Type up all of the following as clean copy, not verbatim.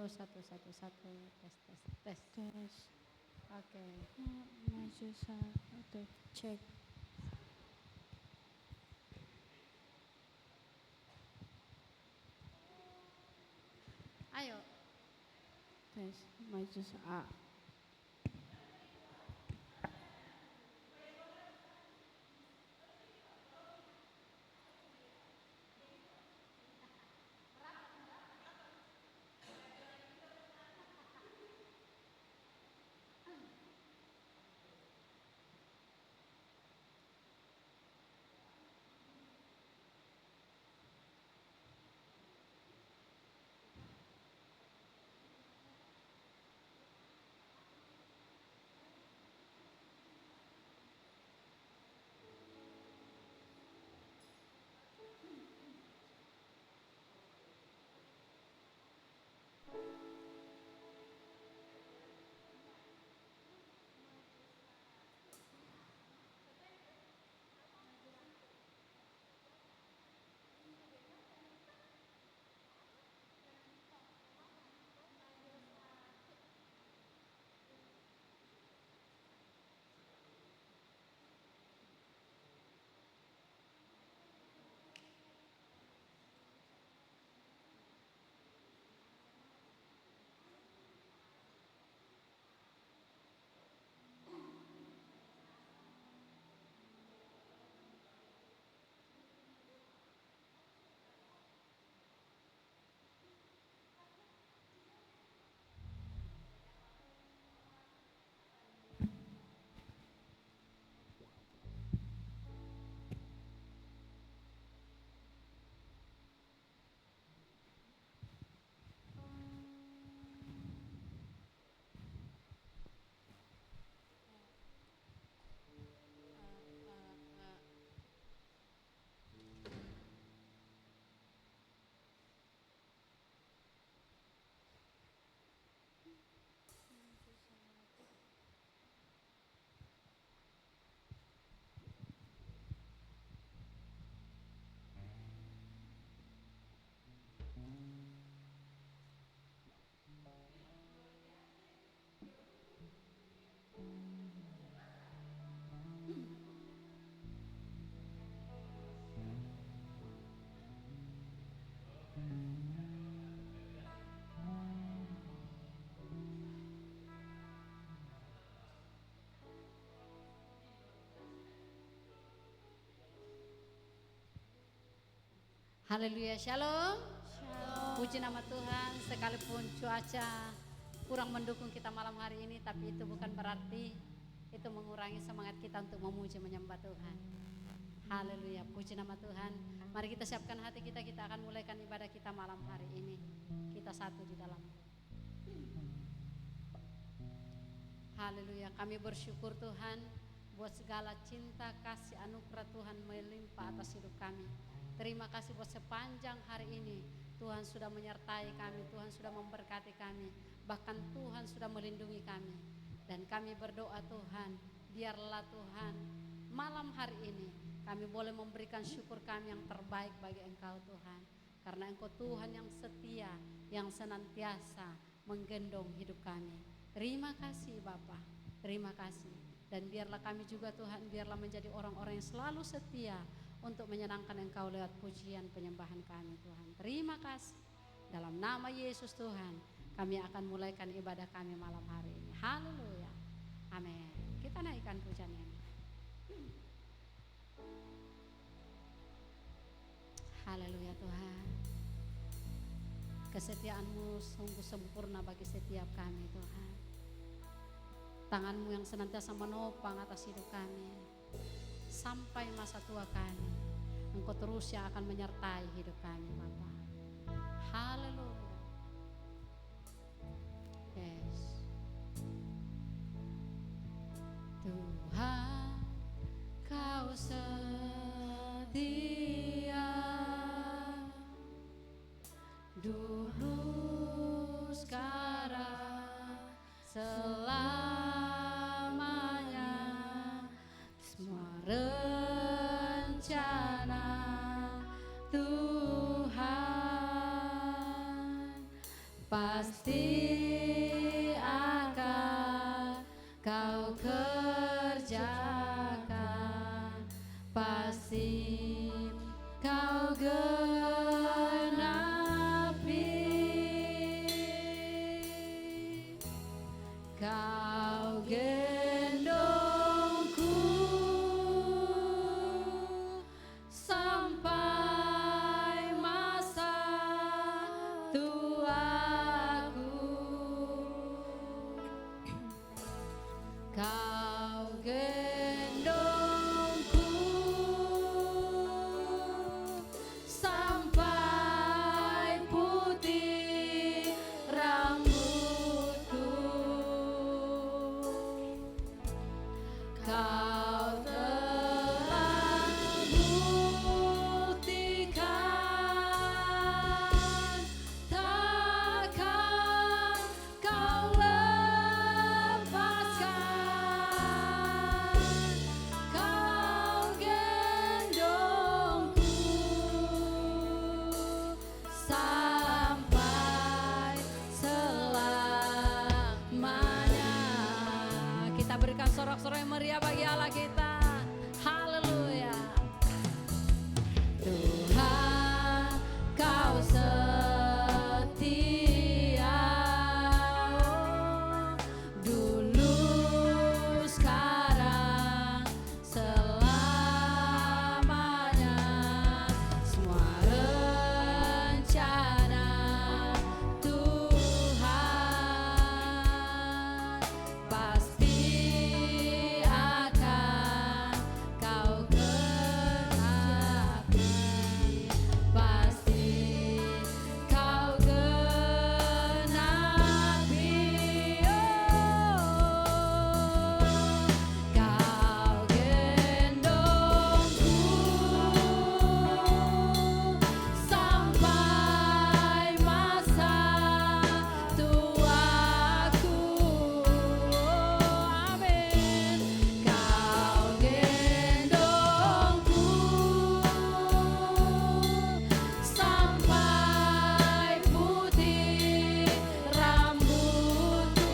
satu, tes, tes, tes. Tes. Oke. Maju satu, cek. Ayo. Tes, maju A. Haleluya, shalom. Puji nama Tuhan, sekalipun cuaca kurang mendukung kita malam hari ini, tapi itu bukan berarti itu mengurangi semangat kita untuk memuji menyembah Tuhan. Haleluya, puji nama Tuhan. Mari kita siapkan hati kita, kita akan mulaikan ibadah kita malam hari ini. Kita satu di dalam. Haleluya, kami bersyukur Tuhan buat segala cinta, kasih, anugerah Tuhan melimpah atas hidup kami. Terima kasih buat sepanjang hari ini Tuhan sudah menyertai kami, Tuhan sudah memberkati kami, bahkan Tuhan sudah melindungi kami. Dan kami berdoa Tuhan, biarlah Tuhan malam hari ini kami boleh memberikan syukur kami yang terbaik bagi Engkau Tuhan. Karena Engkau Tuhan yang setia, yang senantiasa menggendong hidup kami. Terima kasih Bapa, terima kasih. Dan biarlah kami juga Tuhan, biarlah menjadi orang-orang yang selalu setia untuk menyenangkan Engkau lewat pujian penyembahan kami Tuhan. Terima kasih. Dalam nama Yesus Tuhan, kami akan mulaikan ibadah kami malam hari ini. Haleluya. Amin. Kita naikkan pujiannya. Haleluya Tuhan. Kesetiaan-Mu sungguh sempurna bagi setiap kami Tuhan. Tangan-Mu yang senantiasa menopang atas hidup kami sampai masa tua kami. Engkau terus yang akan menyertai hidup kami Bapa. Haleluya. Yes. Tuhan, Kau setia, dulu sekarang selamanya. Semua rencana Tuhan pasti genapi, Kau gendongku sampai masa tuaku. Kau gendongku sampai putih rambutku. Kau telah buktikan, takkan Kau lepaskan. Kau gendongku sampai selamanya. Kita berikan sorak-sorai yang meriah bagi Allah kita. Haleluya. Tuhan, Kau setia, dulu, sekarang, selamanya. Semua rencana Tuhan pasti akan Kau genapi, pasti Kau genapi. Kau gendongku sampai masa tuaku. Amin. Kau gendongku sampai putih rambutku.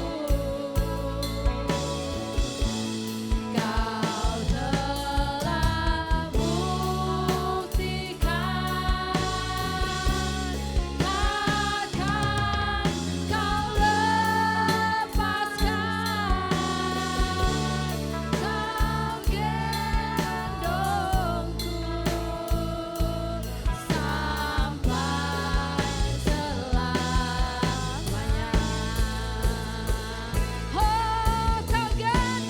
Kau telah buktikan, takkan Kau lepaskan. Kau gendongku sampai selamanya. Oh, Kau gendongku,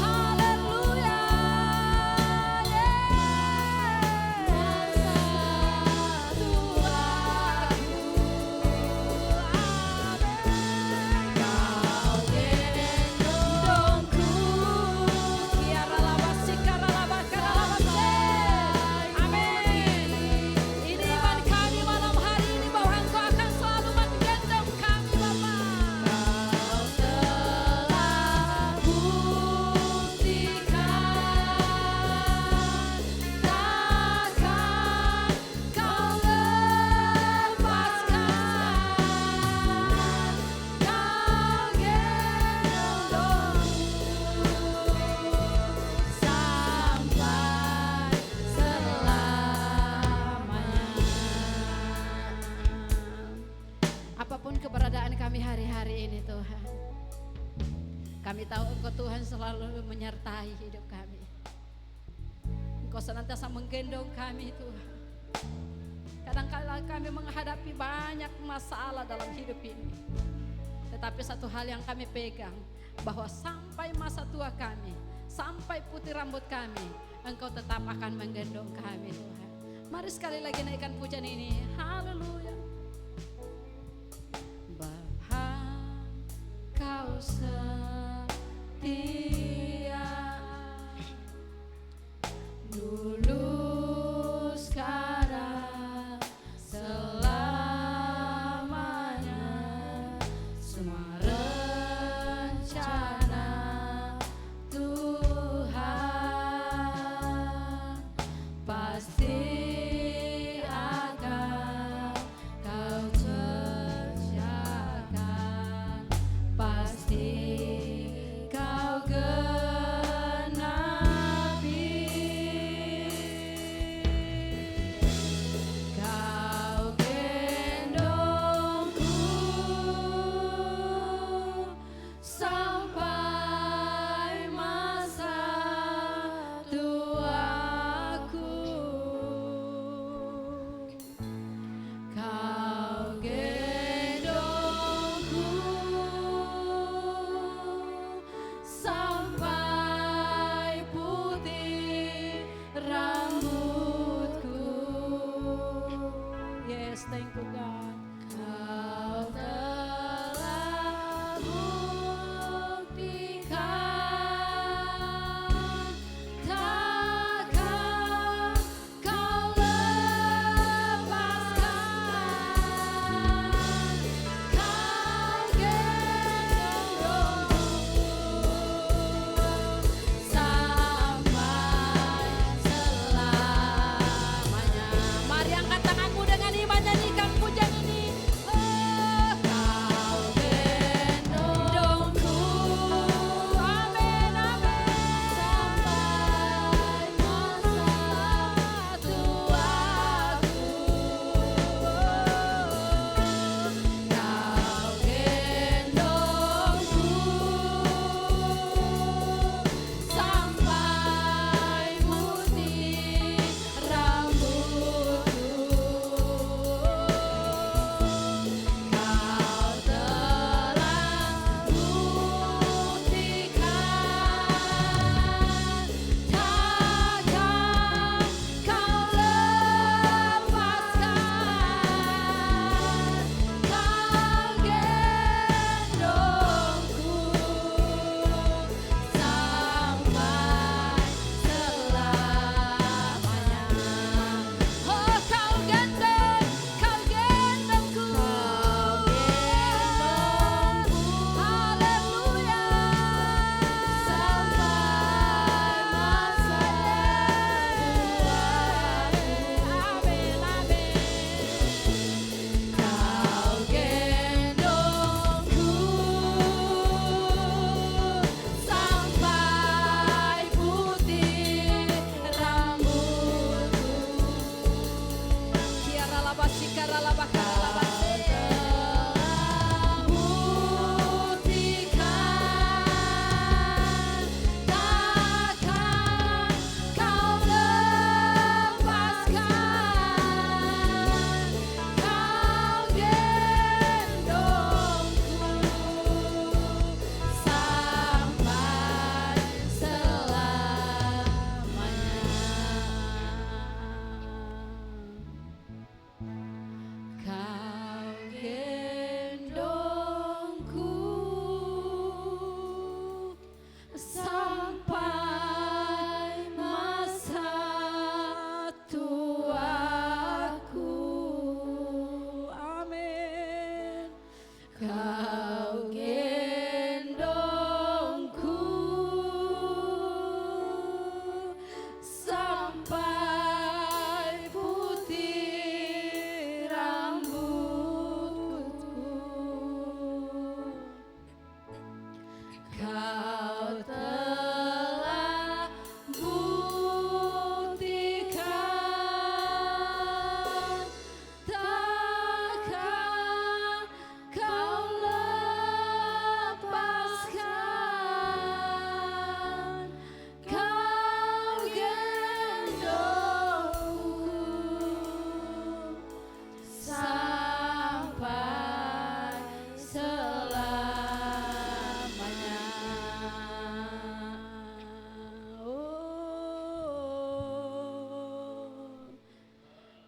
haleluya, Kau gendongku, kiara labasi, kara labakara labase. Amin. Ini iman kami malam hari ini bahwa Engkau akan selalu menggendong kami, Bapa. Kau telah buktikan, takkan Kau lepaskan. Kau gendongku sampai selamanya. Apapun keberadaan kami hari-hari ini, Tuhan, kami tahu Engkau Tuhan selalu menyertai hidup kami. Engkau senantiasa menggendong kami, Tuhan. Kadang-kala kami menghadapi banyak masalah dalam hidup ini, tetapi satu hal yang kami pegang, bahwa sampai masa tua kami, sampai putih rambut kami, Engkau tetap akan menggendong kami, Tuhan. Mari sekali lagi naikkan pujian ini. Haleluya. Bahwa Kau setia, dulu, sekarang, selamanya. Semua rencana Tuhan pasti akan Kau kerjakan, pasti Kau Kau telah buktikan, takkan kau lepaskan. Kau gendongku sampai selamanya.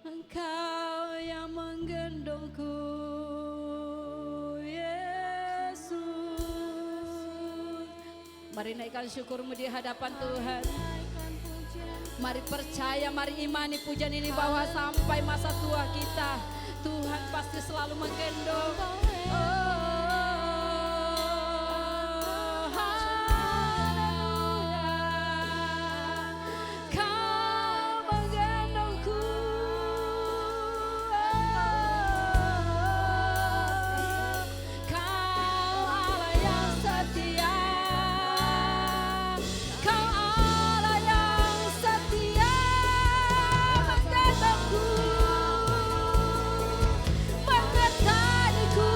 Engkau yang menggendongku, Yesus. Mari naikkan syukurmu di hadapan Tuhan. Mari percaya, mari imani pujian ini bahwa sampai masa tua kita, Tuhan pasti selalu menggendong. Kau menggendongku, Kau Allah yang setia, Kau Allah yang setia menggendongku, menyertaiku.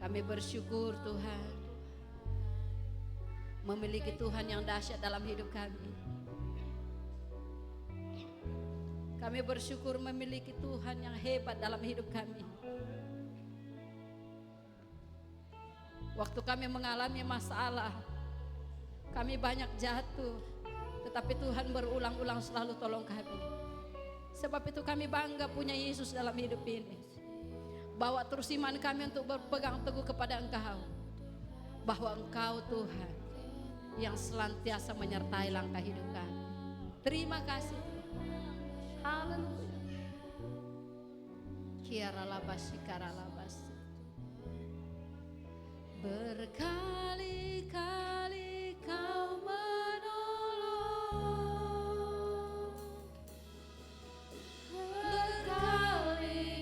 Kami bersyukur Tuhan, memiliki Tuhan yang dahsyat dalam hidup kami. Kami bersyukur memiliki Tuhan yang hebat dalam hidup kami. Waktu kami mengalami masalah, kami banyak jatuh, tetapi Tuhan berulang-ulang selalu tolong kami. Sebab itu kami bangga punya Yesus dalam hidup ini. Bawa terus iman kami untuk berpegang teguh kepada Engkau, bahwa Engkau Tuhan yang senantiasa menyertai langkah hidup kami. Terima kasih Tuhan. Haleluya. Kiaralabasi karalabasi. Berkali-kali Kau menolong, berkali-kali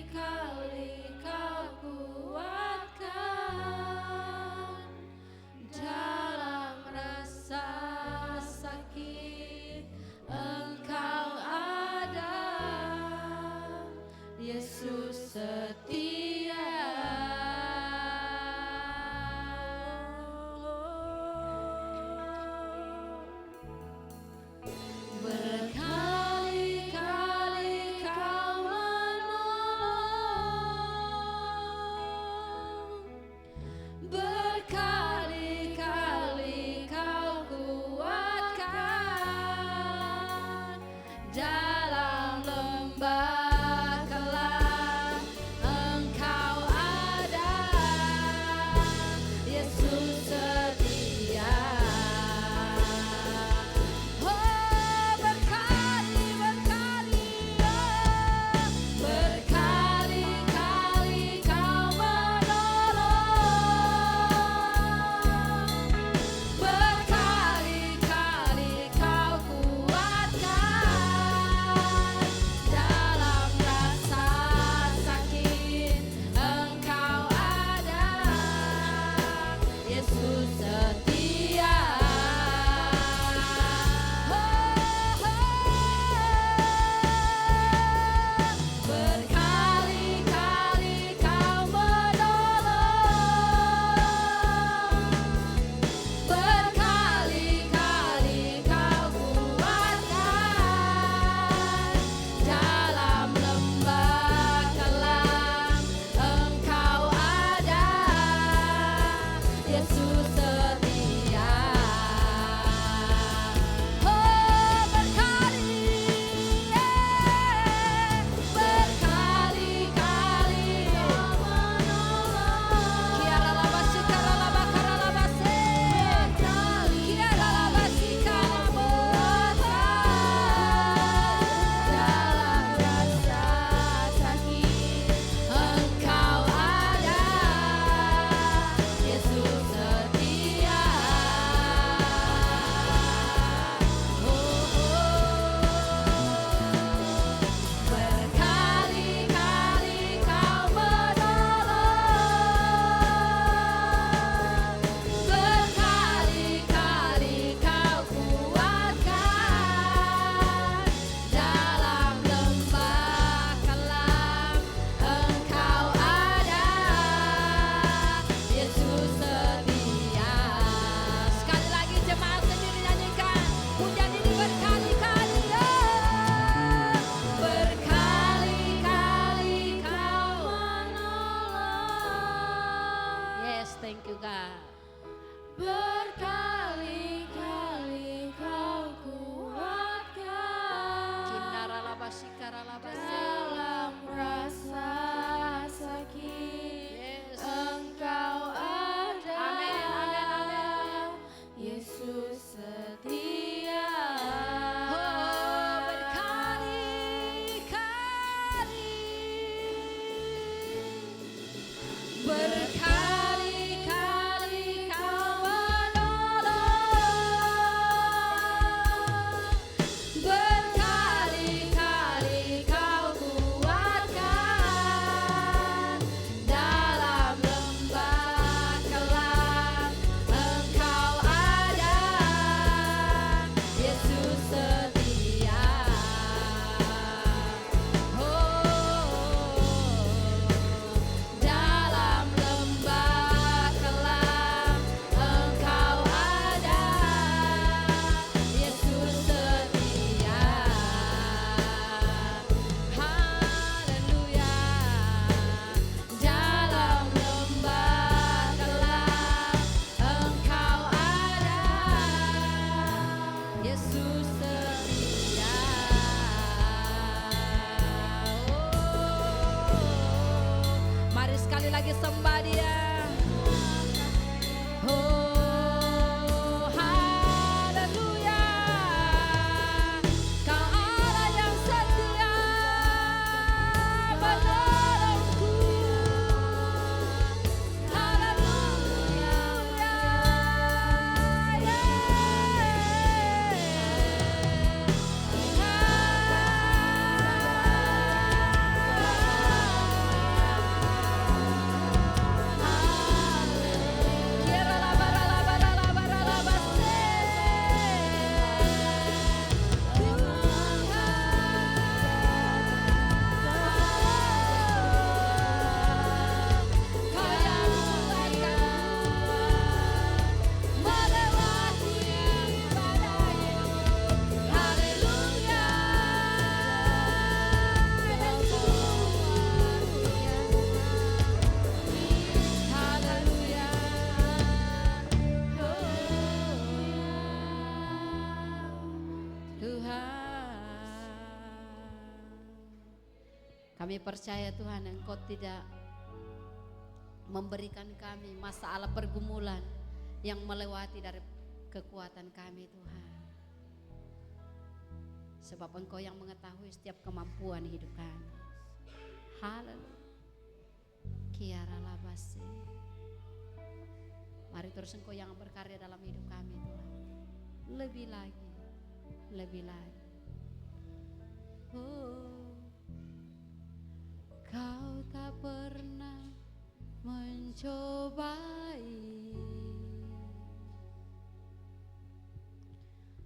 Kau kuatkan dalam rasa sakit. Engkau ada, Yesus setia. Tuhan. Kami percaya Tuhan Engkau tidak memberikan kami masalah pergumulan yang melewati dari kekuatan kami Tuhan. Sebab Engkau yang mengetahui setiap kemampuan hidup kami. Haleluya. Kiara labase. Mari terus Engkau yang berkarya dalam hidup kami Tuhan. Lebih lagi, lebih lagi. Oh, Kau tak pernah mencobai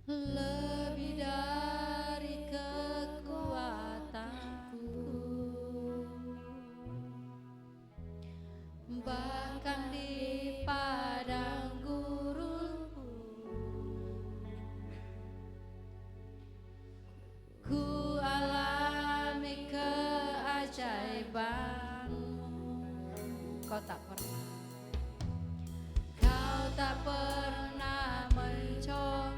lebih dari kekuatanku, bahkan di padang gurunku ku alami keajaiban-Mu. Kau tak pernah mencoba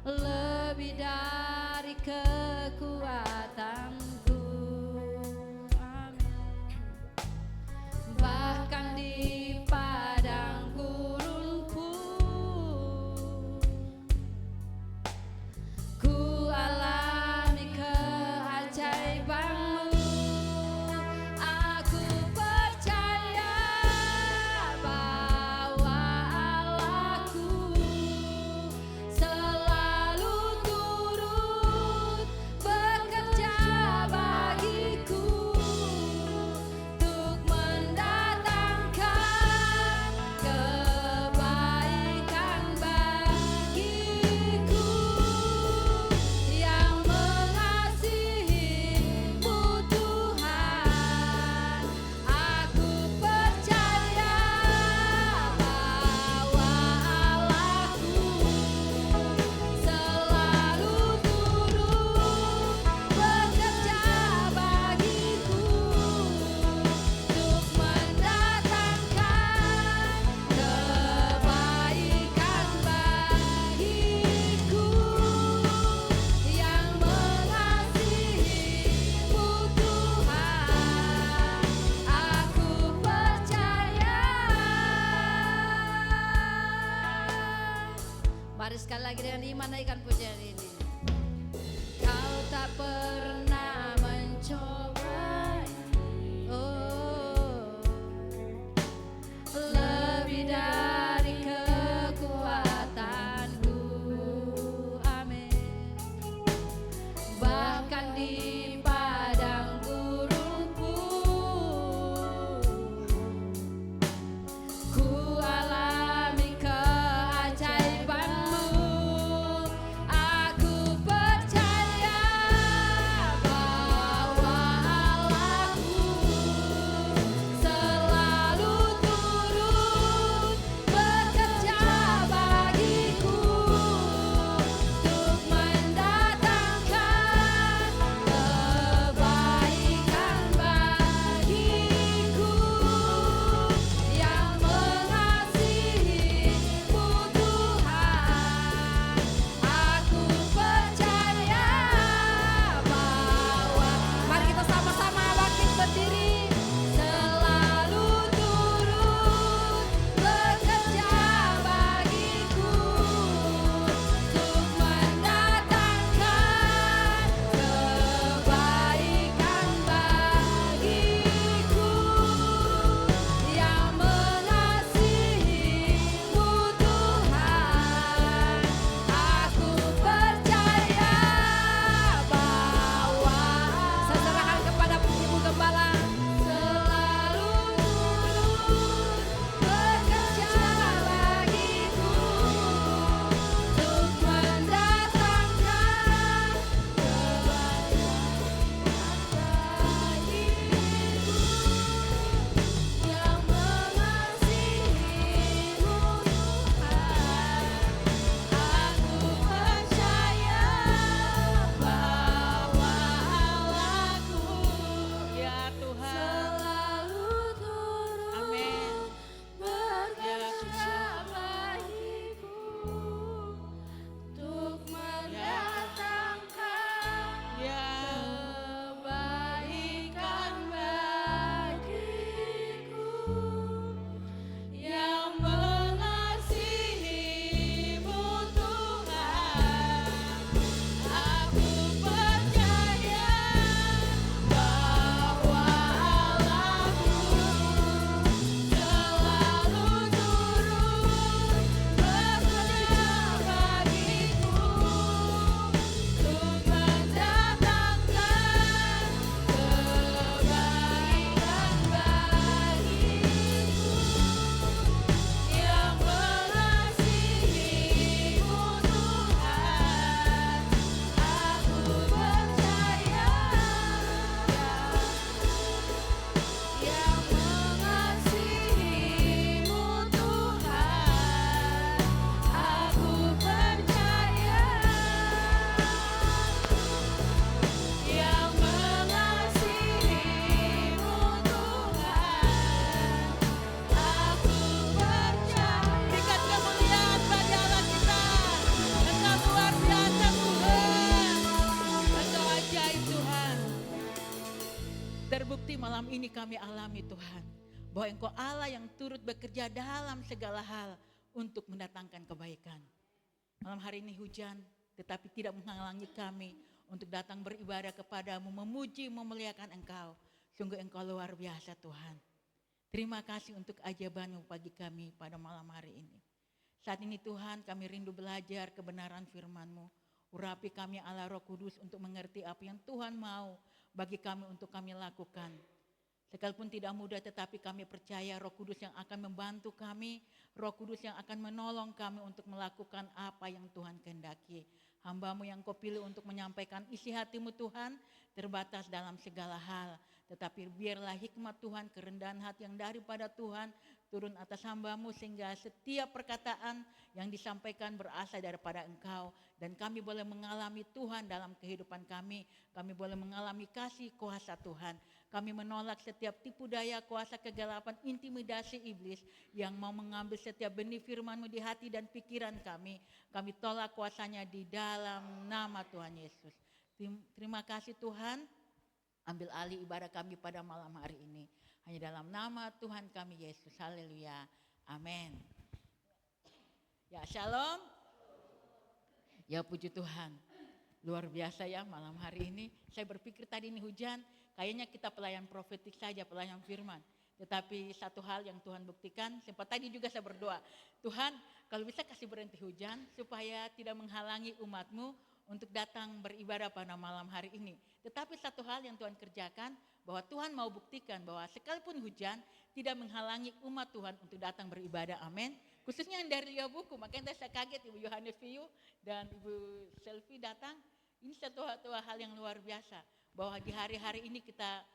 lebih dari kekuatanku. Amin. Bahkan di padang gurunku ku alami keajaiban-Mu. Aku percaya bahwa Allahku selalu turut bekerja bagiku untuk mendatangkan kebaikan bagiku. Yang mengasihi-Mu Tuhan, aku percaya bahwa Allahku selalu turut bekerja bagiku untuk mendatangkan kebaikan bagiku. Yang mengasihi-Mu Tuhan, aku percaya. Mari sekali lagi dengan iman naikkan pujian ini. Kau tak pernah mencoba lebih dari kekuatanku. Amin. Bahkan di padang gurunku ku alami keajaiban-Mu. Aku ini kami alami Tuhan, bahwa Engkau Allah yang turut bekerja dalam segala hal untuk mendatangkan kebaikan. Malam hari ini hujan, tetapi tidak menghalangi kami untuk datang beribadah kepadamu, memuji, memuliakan Engkau. Sungguh Engkau luar biasa Tuhan. Terima kasih untuk ajaban-Mu bagi kami pada malam hari ini. Saat ini Tuhan, kami rindu belajar kebenaran firman-Mu. Urapi kami Allah Roh Kudus untuk mengerti apa yang Tuhan mau bagi kami untuk kami lakukan. Sekalipun tidak mudah, tetapi kami percaya Roh Kudus yang akan membantu kami, Roh Kudus yang akan menolong kami untuk melakukan apa yang Tuhan kehendaki. Hamba-Mu yang Kau pilih untuk menyampaikan isi hati-Mu Tuhan, terbatas dalam segala hal. Tetapi biarlah hikmat Tuhan, kerendahan hati yang daripada Tuhan turun atas hamba-Mu, sehingga setiap perkataan yang disampaikan berasal daripada Engkau. Dan kami boleh mengalami Tuhan dalam kehidupan kami. Kami boleh mengalami kasih kuasa Tuhan. Kami menolak setiap tipu daya, kuasa kegelapan, intimidasi iblis yang mau mengambil setiap benih firman-Mu di hati dan pikiran kami. Kami tolak kuasanya di dalam nama Tuhan Yesus. Terima kasih Tuhan. Ambil alih ibadah kami pada malam hari ini. Hanya dalam nama Tuhan kami Yesus. Haleluya. Amin. Ya, shalom. Ya, puji Tuhan. Luar biasa ya malam hari ini. Saya berpikir tadi ini hujan, kayaknya kita pelayan profetik saja, pelayan firman. Tetapi satu hal yang Tuhan buktikan, sempat tadi juga saya berdoa, Tuhan kalau bisa kasih berhenti hujan supaya tidak menghalangi umat-Mu untuk datang beribadah pada malam hari ini. Tetapi satu hal yang Tuhan kerjakan, bahwa Tuhan mau buktikan bahwa sekalipun hujan tidak menghalangi umat Tuhan untuk datang beribadah. Amin. Khususnya yang dari buku, makanya saya kaget Ibu Yohane Fiu dan Ibu Selvi datang. Ini satu hal yang luar biasa, bahwa di hari-hari ini kita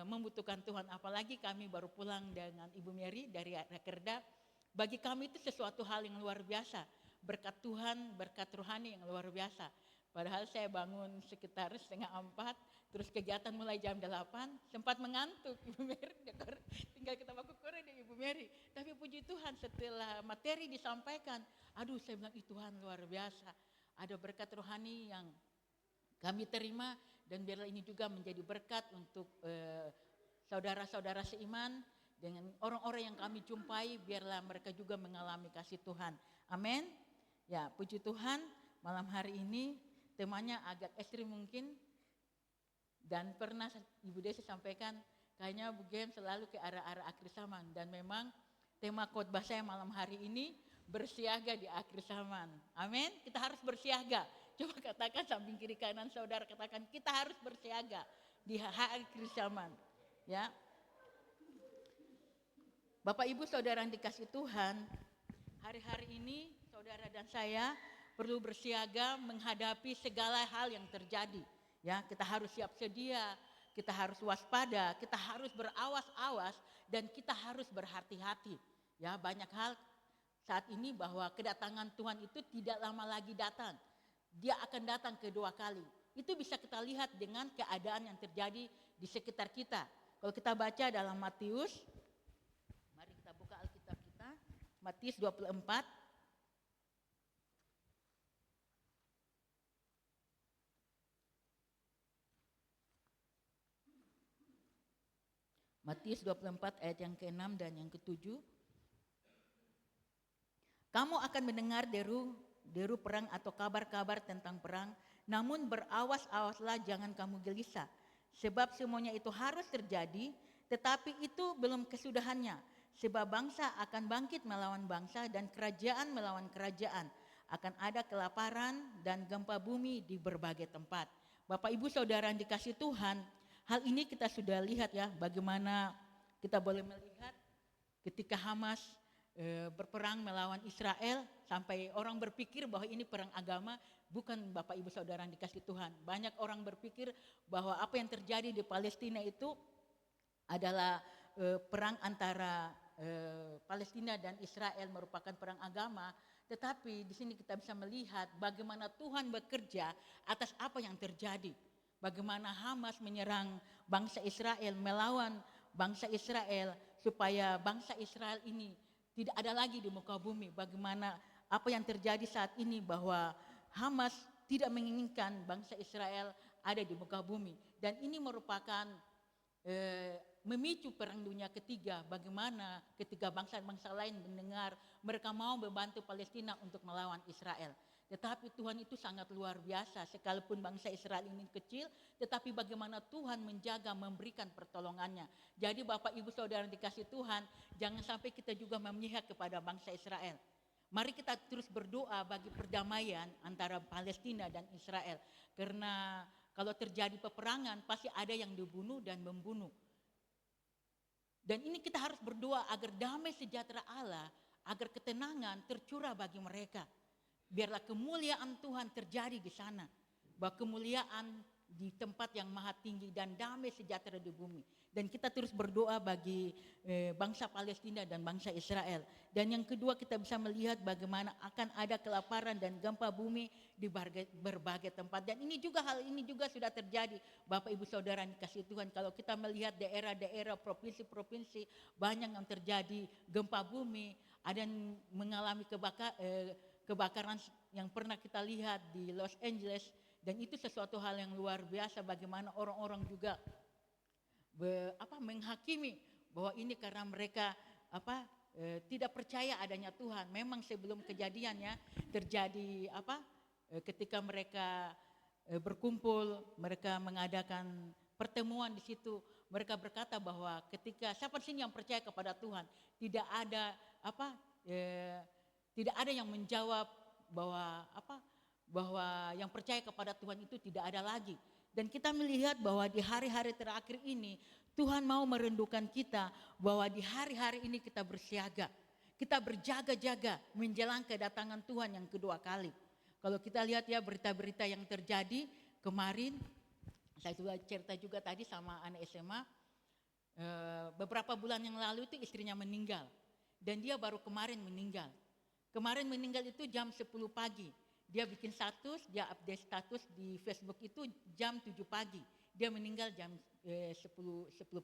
membutuhkan Tuhan. Apalagi kami baru pulang dengan Ibu Mary dari Rakerda. Bagi kami itu sesuatu hal yang luar biasa. Berkat Tuhan, berkat rohani yang luar biasa. Padahal saya bangun sekitar 3:30, terus kegiatan mulai jam 8, sempat mengantuk Ibu Mary, tinggal kita baku kore deh Ibu Mary. Tapi puji Tuhan setelah materi disampaikan, aduh saya bilang Tuhan luar biasa. Ada berkat rohani yang kami terima dan biarlah ini juga menjadi berkat untuk saudara-saudara seiman dengan orang-orang yang kami jumpai, biarlah mereka juga mengalami kasih Tuhan. Amin. Ya, puji Tuhan, malam hari ini temanya agak ekstrim mungkin, dan pernah Ibu Desi sampaikan kayaknya Bu Gem selalu ke arah-arah akhir zaman, dan memang tema khotbah saya malam hari ini bersiaga di akhir zaman. Amin. Kita harus bersiaga. Coba katakan samping kiri kanan saudara, katakan kita harus bersiaga di akhir zaman. Ya. Bapak Ibu saudara yang dikasih Tuhan, hari-hari ini saudara dan saya perlu bersiaga menghadapi segala hal yang terjadi. Ya, kita harus siap sedia, kita harus waspada, kita harus berawas-awas, dan kita harus berhati-hati. Ya, banyak hal saat ini bahwa kedatangan Tuhan itu tidak lama lagi datang. Dia akan datang kedua kali. Itu bisa kita lihat dengan keadaan yang terjadi di sekitar kita. Kalau kita baca dalam Matius, mari kita buka Alkitab kita, Matius 24. Matius 24 ayat yang ke-6 dan yang ke-7. Kamu akan mendengar deru perang atau kabar-kabar tentang perang, namun berawas-awaslah jangan kamu gelisah. Sebab semuanya itu harus terjadi, tetapi itu belum kesudahannya. Sebab bangsa akan bangkit melawan bangsa dan kerajaan melawan kerajaan. Akan ada kelaparan dan gempa bumi di berbagai tempat. Bapak Ibu Saudara yang dikasih Tuhan, hal ini kita sudah lihat ya, bagaimana kita boleh melihat ketika Hamas berperang melawan Israel, sampai orang berpikir bahwa ini perang agama. Bukan Bapak Ibu Saudara yang dikasih Tuhan. Banyak orang berpikir bahwa apa yang terjadi di Palestina itu adalah perang antara Palestina dan Israel, merupakan perang agama. Tetapi di sini kita bisa melihat bagaimana Tuhan bekerja atas apa yang terjadi. Bagaimana Hamas menyerang bangsa Israel, melawan bangsa Israel, supaya bangsa Israel ini tidak ada lagi di muka bumi. Bagaimana apa yang terjadi saat ini, bahwa Hamas tidak menginginkan bangsa Israel ada di muka bumi. Dan ini merupakan memicu perang dunia ketiga, bagaimana ketika bangsa-bangsa lain mendengar mereka mau membantu Palestina untuk melawan Israel. Tetapi Tuhan itu sangat luar biasa, sekalipun bangsa Israel ini kecil, tetapi bagaimana Tuhan menjaga, memberikan pertolongannya. Jadi Bapak Ibu Saudara dikasih Tuhan, jangan sampai kita juga memihak kepada bangsa Israel. Mari kita terus berdoa bagi perdamaian antara Palestina dan Israel. Karena kalau terjadi peperangan pasti ada yang dibunuh dan membunuh. Dan ini kita harus berdoa agar damai sejahtera Allah, agar ketenangan tercurah bagi mereka. Biarlah kemuliaan Tuhan terjadi di sana. Bahwa kemuliaan di tempat yang maha tinggi dan damai sejahtera di bumi. Dan kita terus berdoa bagi bangsa Palestina dan bangsa Israel. Dan yang kedua kita bisa melihat bagaimana akan ada kelaparan dan gempa bumi di berbagai tempat. Dan hal ini juga sudah terjadi. Bapak Ibu Saudara yang dikasih Tuhan, kalau kita melihat daerah-daerah, provinsi-provinsi banyak yang terjadi gempa bumi, ada yang mengalami kebakaran yang pernah kita lihat di Los Angeles. Dan itu sesuatu hal yang luar biasa, bagaimana orang-orang juga menghakimi bahwa ini karena mereka tidak percaya adanya Tuhan. Memang sebelum kejadiannya terjadi ketika mereka berkumpul, mereka mengadakan pertemuan di situ, mereka berkata bahwa ketika siapa sini yang percaya kepada Tuhan, tidak ada yang menjawab bahwa yang percaya kepada Tuhan itu tidak ada lagi. Dan kita melihat bahwa di hari-hari terakhir ini Tuhan mau merindukan kita bahwa di hari-hari ini kita bersiaga. Kita berjaga-jaga menjelang kedatangan Tuhan yang kedua kali. Kalau kita lihat ya berita-berita yang terjadi kemarin, saya sudah cerita juga tadi sama anak SMA, beberapa bulan yang lalu itu istrinya meninggal. Dan dia baru kemarin meninggal. Kemarin meninggal itu jam 10 pagi. Dia bikin status, dia update status di Facebook itu jam 7 pagi. Dia meninggal jam 10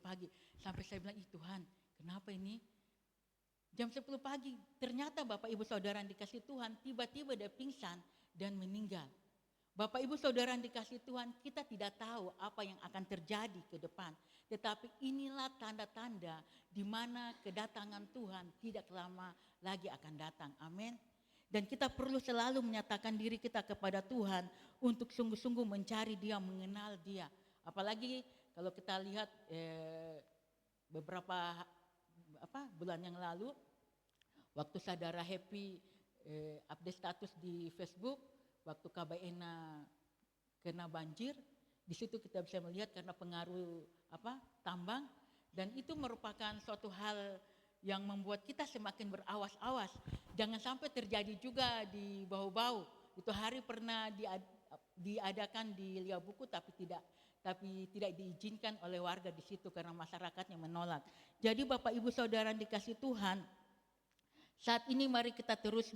pagi. Sampai saya bilang, Tuhan, kenapa ini? Jam 10 pagi, ternyata Bapak Ibu Saudara yang dikasih Tuhan, tiba-tiba dia pingsan dan meninggal. Bapak Ibu Saudara yang dikasih Tuhan, kita tidak tahu apa yang akan terjadi ke depan. Tetapi inilah tanda-tanda di mana kedatangan Tuhan tidak lama lagi akan datang. Amin. Dan kita perlu selalu menyatakan diri kita kepada Tuhan untuk sungguh-sungguh mencari Dia, mengenal Dia. Apalagi kalau kita lihat beberapa bulan yang lalu, waktu saudara Happy update status di Facebook, waktu KBN kena banjir, di situ kita bisa melihat karena pengaruh tambang, dan itu merupakan suatu hal yang membuat kita semakin berawas-awas. Jangan sampai terjadi juga di Bau-Bau. Itu hari pernah diadakan di Liabuku tapi tidak diizinkan oleh warga di situ karena masyarakatnya menolak. Jadi Bapak Ibu Saudara dikasih Tuhan, saat ini mari kita terus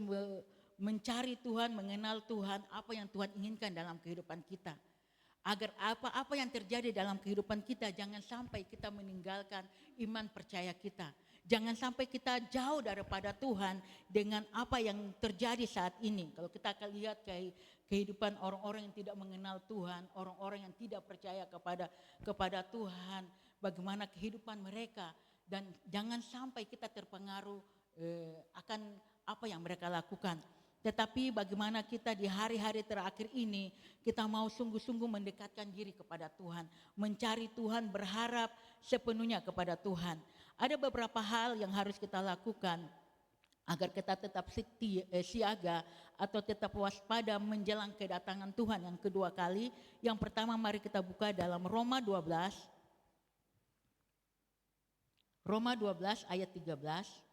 mencari Tuhan, mengenal Tuhan, apa yang Tuhan inginkan dalam kehidupan kita. Agar apa-apa yang terjadi dalam kehidupan kita, jangan sampai kita meninggalkan iman percaya kita. Jangan sampai kita jauh daripada Tuhan dengan apa yang terjadi saat ini. Kalau kita akan lihat kehidupan orang-orang yang tidak mengenal Tuhan, orang-orang yang tidak percaya kepada Tuhan, bagaimana kehidupan mereka, dan jangan sampai kita terpengaruh akan apa yang mereka lakukan. Tetapi bagaimana kita di hari-hari terakhir ini, kita mau sungguh-sungguh mendekatkan diri kepada Tuhan, mencari Tuhan, berharap sepenuhnya kepada Tuhan. Ada beberapa hal yang harus kita lakukan agar kita tetap siaga atau tetap waspada menjelang kedatangan Tuhan yang kedua kali. Yang pertama, mari kita buka dalam Roma 12. Roma 12 ayat 13.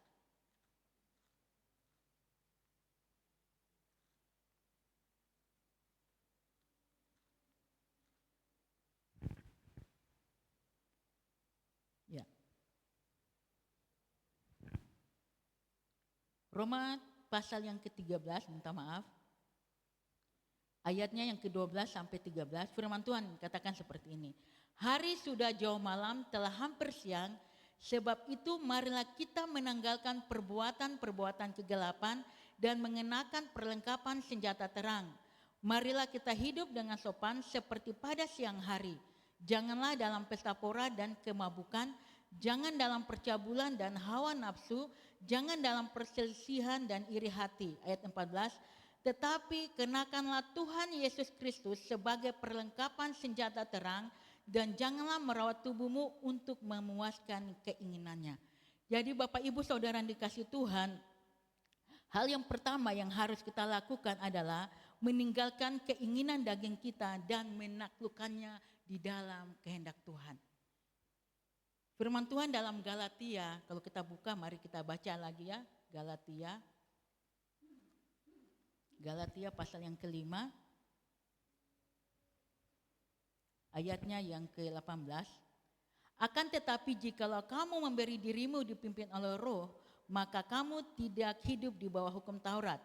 Roma pasal yang ke-13, minta maaf. Ayatnya yang ke-12 sampai 13, firman Tuhan katakan seperti ini. Hari sudah jauh malam, telah hampir siang, sebab itu marilah kita menanggalkan perbuatan-perbuatan kegelapan dan mengenakan perlengkapan senjata terang. Marilah kita hidup dengan sopan seperti pada siang hari. Janganlah dalam pesta pora dan kemabukan, jangan dalam percabulan dan hawa nafsu, jangan dalam perselisihan dan iri hati. Ayat 14, tetapi kenakanlah Tuhan Yesus Kristus sebagai perlengkapan senjata terang, dan janganlah merawat tubuhmu untuk memuaskan keinginannya. Jadi Bapak Ibu Saudara yang dikasihi Tuhan, hal yang pertama yang harus kita lakukan adalah meninggalkan keinginan daging kita dan menaklukkannya di dalam kehendak Tuhan. Firman Tuhan dalam Galatia, kalau kita buka mari kita baca lagi ya, Galatia pasal yang kelima, ayatnya yang ke-18. Akan tetapi jikalau kamu memberi dirimu dipimpin oleh Roh, maka kamu tidak hidup di bawah hukum Taurat.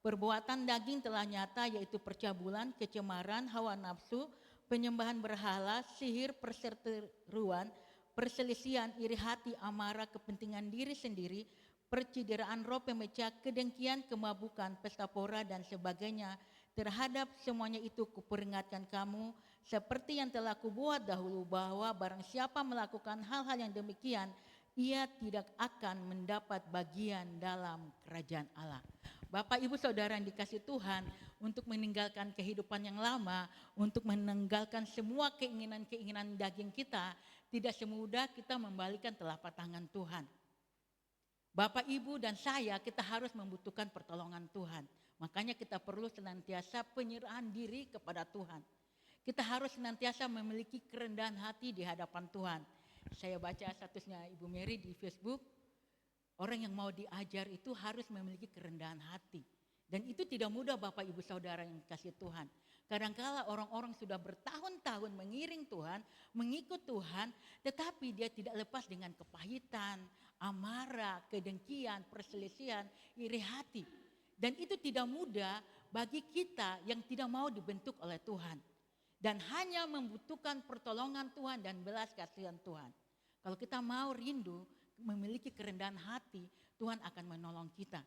Perbuatan daging telah nyata, yaitu percabulan, kecemaran, hawa nafsu, penyembahan berhala, sihir, perseteruan, perselisihan, iri hati, amarah, kepentingan diri sendiri, percideraan roh pemecah, kedengkian, kemabukan, pesta pora dan sebagainya. Terhadap semuanya itu kuperingatkan kamu, seperti yang telah kubuat dahulu, bahwa barang siapa melakukan hal-hal yang demikian, ia tidak akan mendapat bagian dalam kerajaan Allah. Bapak Ibu Saudara yang dikasihi Tuhan, untuk meninggalkan kehidupan yang lama, untuk meninggalkan semua keinginan-keinginan daging kita, tidak semudah kita membalikan telapak tangan Tuhan. Bapak, Ibu, dan saya, kita harus membutuhkan pertolongan Tuhan. Makanya kita perlu senantiasa penyerahan diri kepada Tuhan. Kita harus senantiasa memiliki kerendahan hati di hadapan Tuhan. Saya baca statusnya Ibu Mary di Facebook, orang yang mau diajar itu harus memiliki kerendahan hati. Dan itu tidak mudah Bapak Ibu Saudara yang kasih Tuhan. Kadangkala orang-orang sudah bertahun-tahun mengiring Tuhan, mengikut Tuhan, tetapi dia tidak lepas dengan kepahitan, amarah, kedengkian, perselisihan, iri hati. Dan itu tidak mudah bagi kita yang tidak mau dibentuk oleh Tuhan. Dan hanya membutuhkan pertolongan Tuhan dan belas kasihan Tuhan. Kalau kita mau rindu, memiliki kerendahan hati, Tuhan akan menolong kita.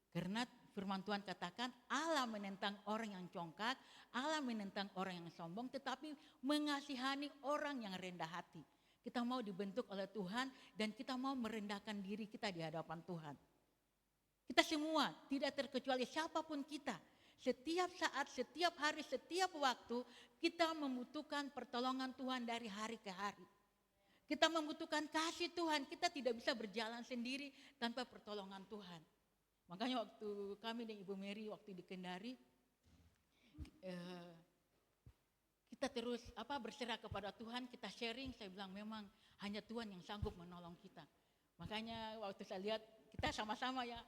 Karena firman Tuhan katakan Allah menentang orang yang congkak, Allah menentang orang yang sombong, tetapi mengasihani orang yang rendah hati. Kita mau dibentuk oleh Tuhan dan kita mau merendahkan diri kita di hadapan Tuhan. Kita semua, tidak terkecuali siapapun kita, setiap saat, setiap hari, setiap waktu kita membutuhkan pertolongan Tuhan dari hari ke hari. Kita membutuhkan kasih Tuhan, kita tidak bisa berjalan sendiri tanpa pertolongan Tuhan. Makanya waktu kami dan Ibu Mary waktu di Kendari, kita terus berserah kepada Tuhan, kita sharing, saya bilang memang hanya Tuhan yang sanggup menolong kita. Makanya waktu saya lihat kita sama-sama ya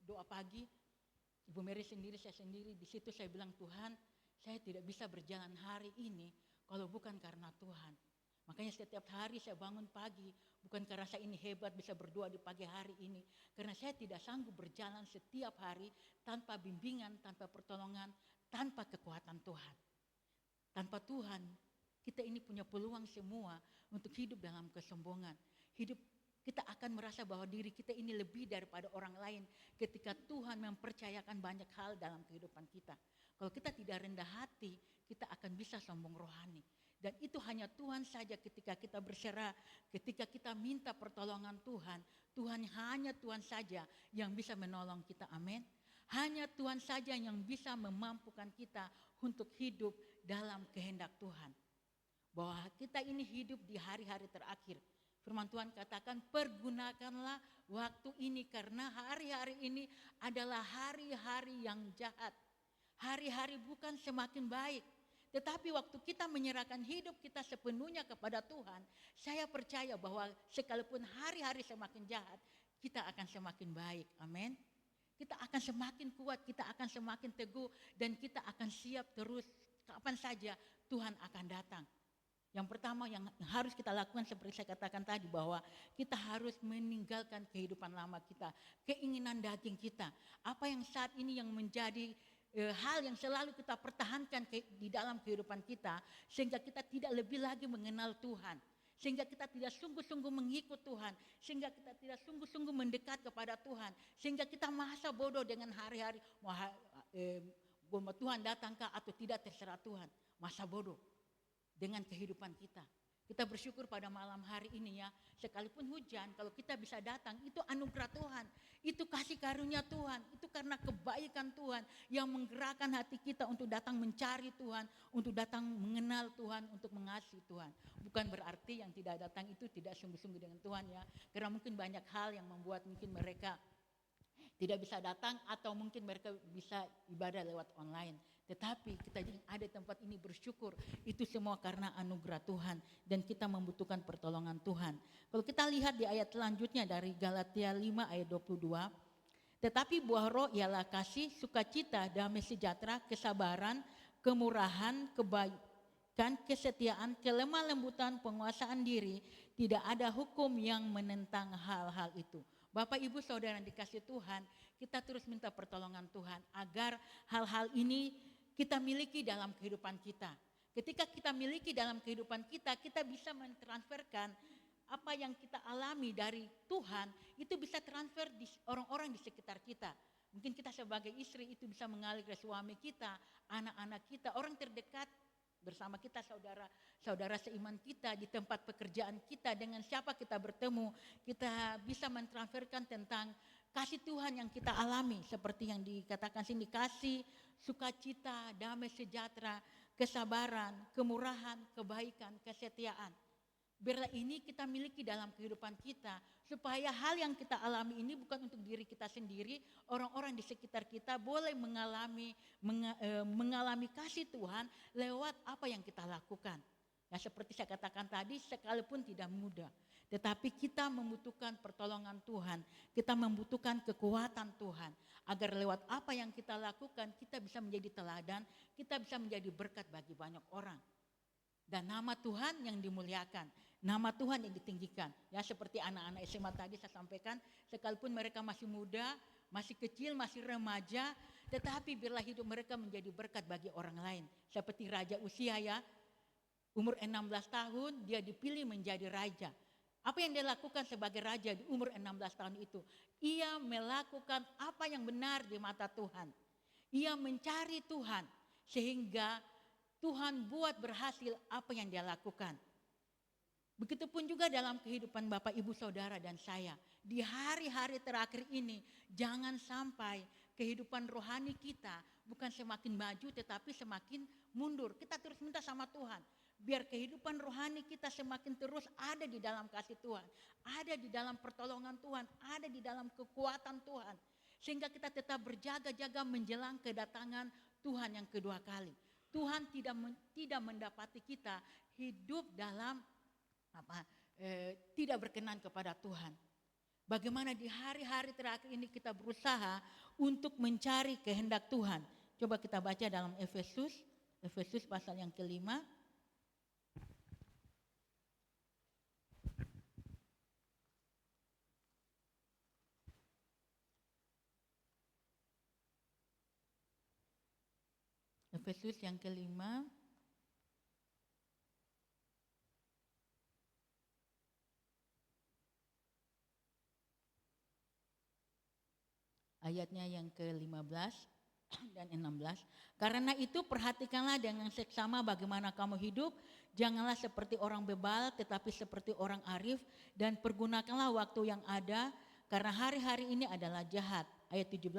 doa pagi, Ibu Mary sendiri, saya sendiri, di situ saya bilang Tuhan, saya tidak bisa berjalan hari ini kalau bukan karena Tuhan. Makanya setiap hari saya bangun pagi, bukan karena saya ini hebat bisa berdoa di pagi hari ini. Karena saya tidak sanggup berjalan setiap hari tanpa bimbingan, tanpa pertolongan, tanpa kekuatan Tuhan. Tanpa Tuhan, kita ini punya peluang semua untuk hidup dalam kesombongan. Kita akan merasa bahwa diri kita ini lebih daripada orang lain ketika Tuhan mempercayakan banyak hal dalam kehidupan kita. Kalau kita tidak rendah hati, kita akan bisa sombong rohani. Dan itu hanya Tuhan saja ketika kita berserah, ketika kita minta pertolongan Tuhan, hanya Tuhan saja yang bisa menolong kita, amin. Hanya Tuhan saja yang bisa memampukan kita untuk hidup dalam kehendak Tuhan. Bahwa kita ini hidup di hari-hari terakhir. Firman Tuhan katakan pergunakanlah waktu ini karena hari-hari ini adalah hari-hari yang jahat. Hari-hari bukan semakin baik. Tetapi waktu kita menyerahkan hidup kita sepenuhnya kepada Tuhan, saya percaya bahwa sekalipun hari-hari semakin jahat, kita akan semakin baik. Amin. Kita akan semakin kuat, kita akan semakin teguh, dan kita akan siap terus kapan saja Tuhan akan datang. Yang pertama yang harus kita lakukan seperti saya katakan tadi, bahwa kita harus meninggalkan kehidupan lama kita, keinginan daging kita. Apa yang saat ini yang menjadi hal yang selalu kita pertahankan di dalam kehidupan kita, sehingga kita tidak lebih lagi mengenal Tuhan, sehingga kita tidak sungguh-sungguh mengikut Tuhan, sehingga kita tidak sungguh-sungguh mendekat kepada Tuhan, sehingga kita merasa bodoh dengan hari-hari, mau Tuhan datangkah atau tidak terserah Tuhan, masa bodoh dengan kehidupan kita. Kita bersyukur pada malam hari ini ya, sekalipun hujan, kalau kita bisa datang, itu anugerah Tuhan, itu kasih karunia Tuhan, itu karena kebaikan Tuhan yang menggerakkan hati kita untuk datang mencari Tuhan, untuk datang mengenal Tuhan, untuk mengasihi Tuhan. Bukan berarti yang tidak datang itu tidak sungguh-sungguh dengan Tuhan ya, karena mungkin banyak hal yang membuat mungkin mereka tidak bisa datang atau mungkin mereka bisa ibadah lewat online. Tetapi kita yang ada di tempat ini bersyukur, itu semua karena anugerah Tuhan dan kita membutuhkan pertolongan Tuhan. Kalau kita lihat di ayat selanjutnya dari Galatia 5 ayat 22, tetapi buah roh ialah kasih, sukacita, damai sejahtera, kesabaran, kemurahan, kebaikan, kesetiaan, kelemah lembutan, penguasaan diri. Tidak ada hukum yang menentang hal-hal itu. Bapak, Ibu, Saudara yang dikasih Tuhan, kita terus minta pertolongan Tuhan agar hal-hal ini kita miliki dalam kehidupan kita. Ketika kita miliki dalam kehidupan kita, kita bisa mentransferkan apa yang kita alami dari Tuhan, itu bisa transfer di orang-orang di sekitar kita. Mungkin kita sebagai istri itu bisa mengalir ke suami kita, anak-anak kita, orang terdekat bersama kita, saudara seiman kita, di tempat pekerjaan kita, dengan siapa kita bertemu, kita bisa mentransferkan tentang kasih Tuhan yang kita alami, seperti yang dikatakan sini, kasih, sukacita, damai sejahtera, kesabaran, kemurahan, kebaikan, kesetiaan. Biarlah ini kita miliki dalam kehidupan kita, supaya hal yang kita alami ini bukan untuk diri kita sendiri, orang-orang di sekitar kita boleh mengalami kasih Tuhan lewat apa yang kita lakukan. Ya, seperti saya katakan tadi, sekalipun tidak mudah, tetapi kita membutuhkan pertolongan Tuhan, kita membutuhkan kekuatan Tuhan, agar lewat apa yang kita lakukan, kita bisa menjadi teladan, kita bisa menjadi berkat bagi banyak orang. Dan nama Tuhan yang dimuliakan, nama Tuhan yang ditinggikan. Ya, seperti anak-anak SMA tadi saya sampaikan, sekalipun mereka masih muda, masih kecil, masih remaja, tetapi biarlah hidup mereka menjadi berkat bagi orang lain. Seperti Raja Usia ya, umur 16 tahun dia dipilih menjadi raja. Apa yang dia lakukan sebagai raja di umur 16 tahun itu? Ia melakukan apa yang benar di mata Tuhan. Ia mencari Tuhan sehingga Tuhan buat berhasil apa yang dia lakukan. Begitupun juga dalam kehidupan Bapak, Ibu, Saudara dan saya. Di hari-hari terakhir ini jangan sampai kehidupan rohani kita bukan semakin maju tetapi semakin mundur. Kita terus minta sama Tuhan. Biar kehidupan rohani kita semakin terus ada di dalam kasih Tuhan. Ada di dalam pertolongan Tuhan. Ada di dalam kekuatan Tuhan. Sehingga kita tetap berjaga-jaga menjelang kedatangan Tuhan yang kedua kali. Tuhan tidak mendapati kita hidup dalam tidak berkenan kepada Tuhan. Bagaimana di hari-hari terakhir ini kita berusaha untuk mencari kehendak Tuhan. Coba kita baca dalam Efesus pasal yang kelima. Efesus yang kelima. Ayatnya yang ke-15 dan 16. Karena itu perhatikanlah dengan seksama bagaimana kamu hidup. Janganlah seperti orang bebal tetapi seperti orang arif. Dan pergunakanlah waktu yang ada karena hari-hari ini adalah jahat. Ayat 17.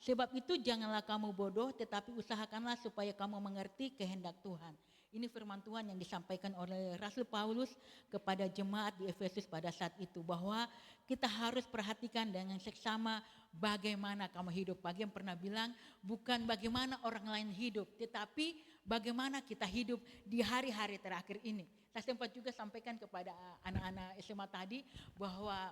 Sebab itu janganlah kamu bodoh tetapi usahakanlah supaya kamu mengerti kehendak Tuhan. Ini firman Tuhan yang disampaikan oleh Rasul Paulus kepada jemaat di Efesus pada saat itu. Bahwa kita harus perhatikan dengan seksama bagaimana kamu hidup. Bagi yang pernah bilang bukan bagaimana orang lain hidup. Tetapi bagaimana kita hidup di hari-hari terakhir ini. Saya sempat juga sampaikan kepada anak-anak SMA tadi bahwa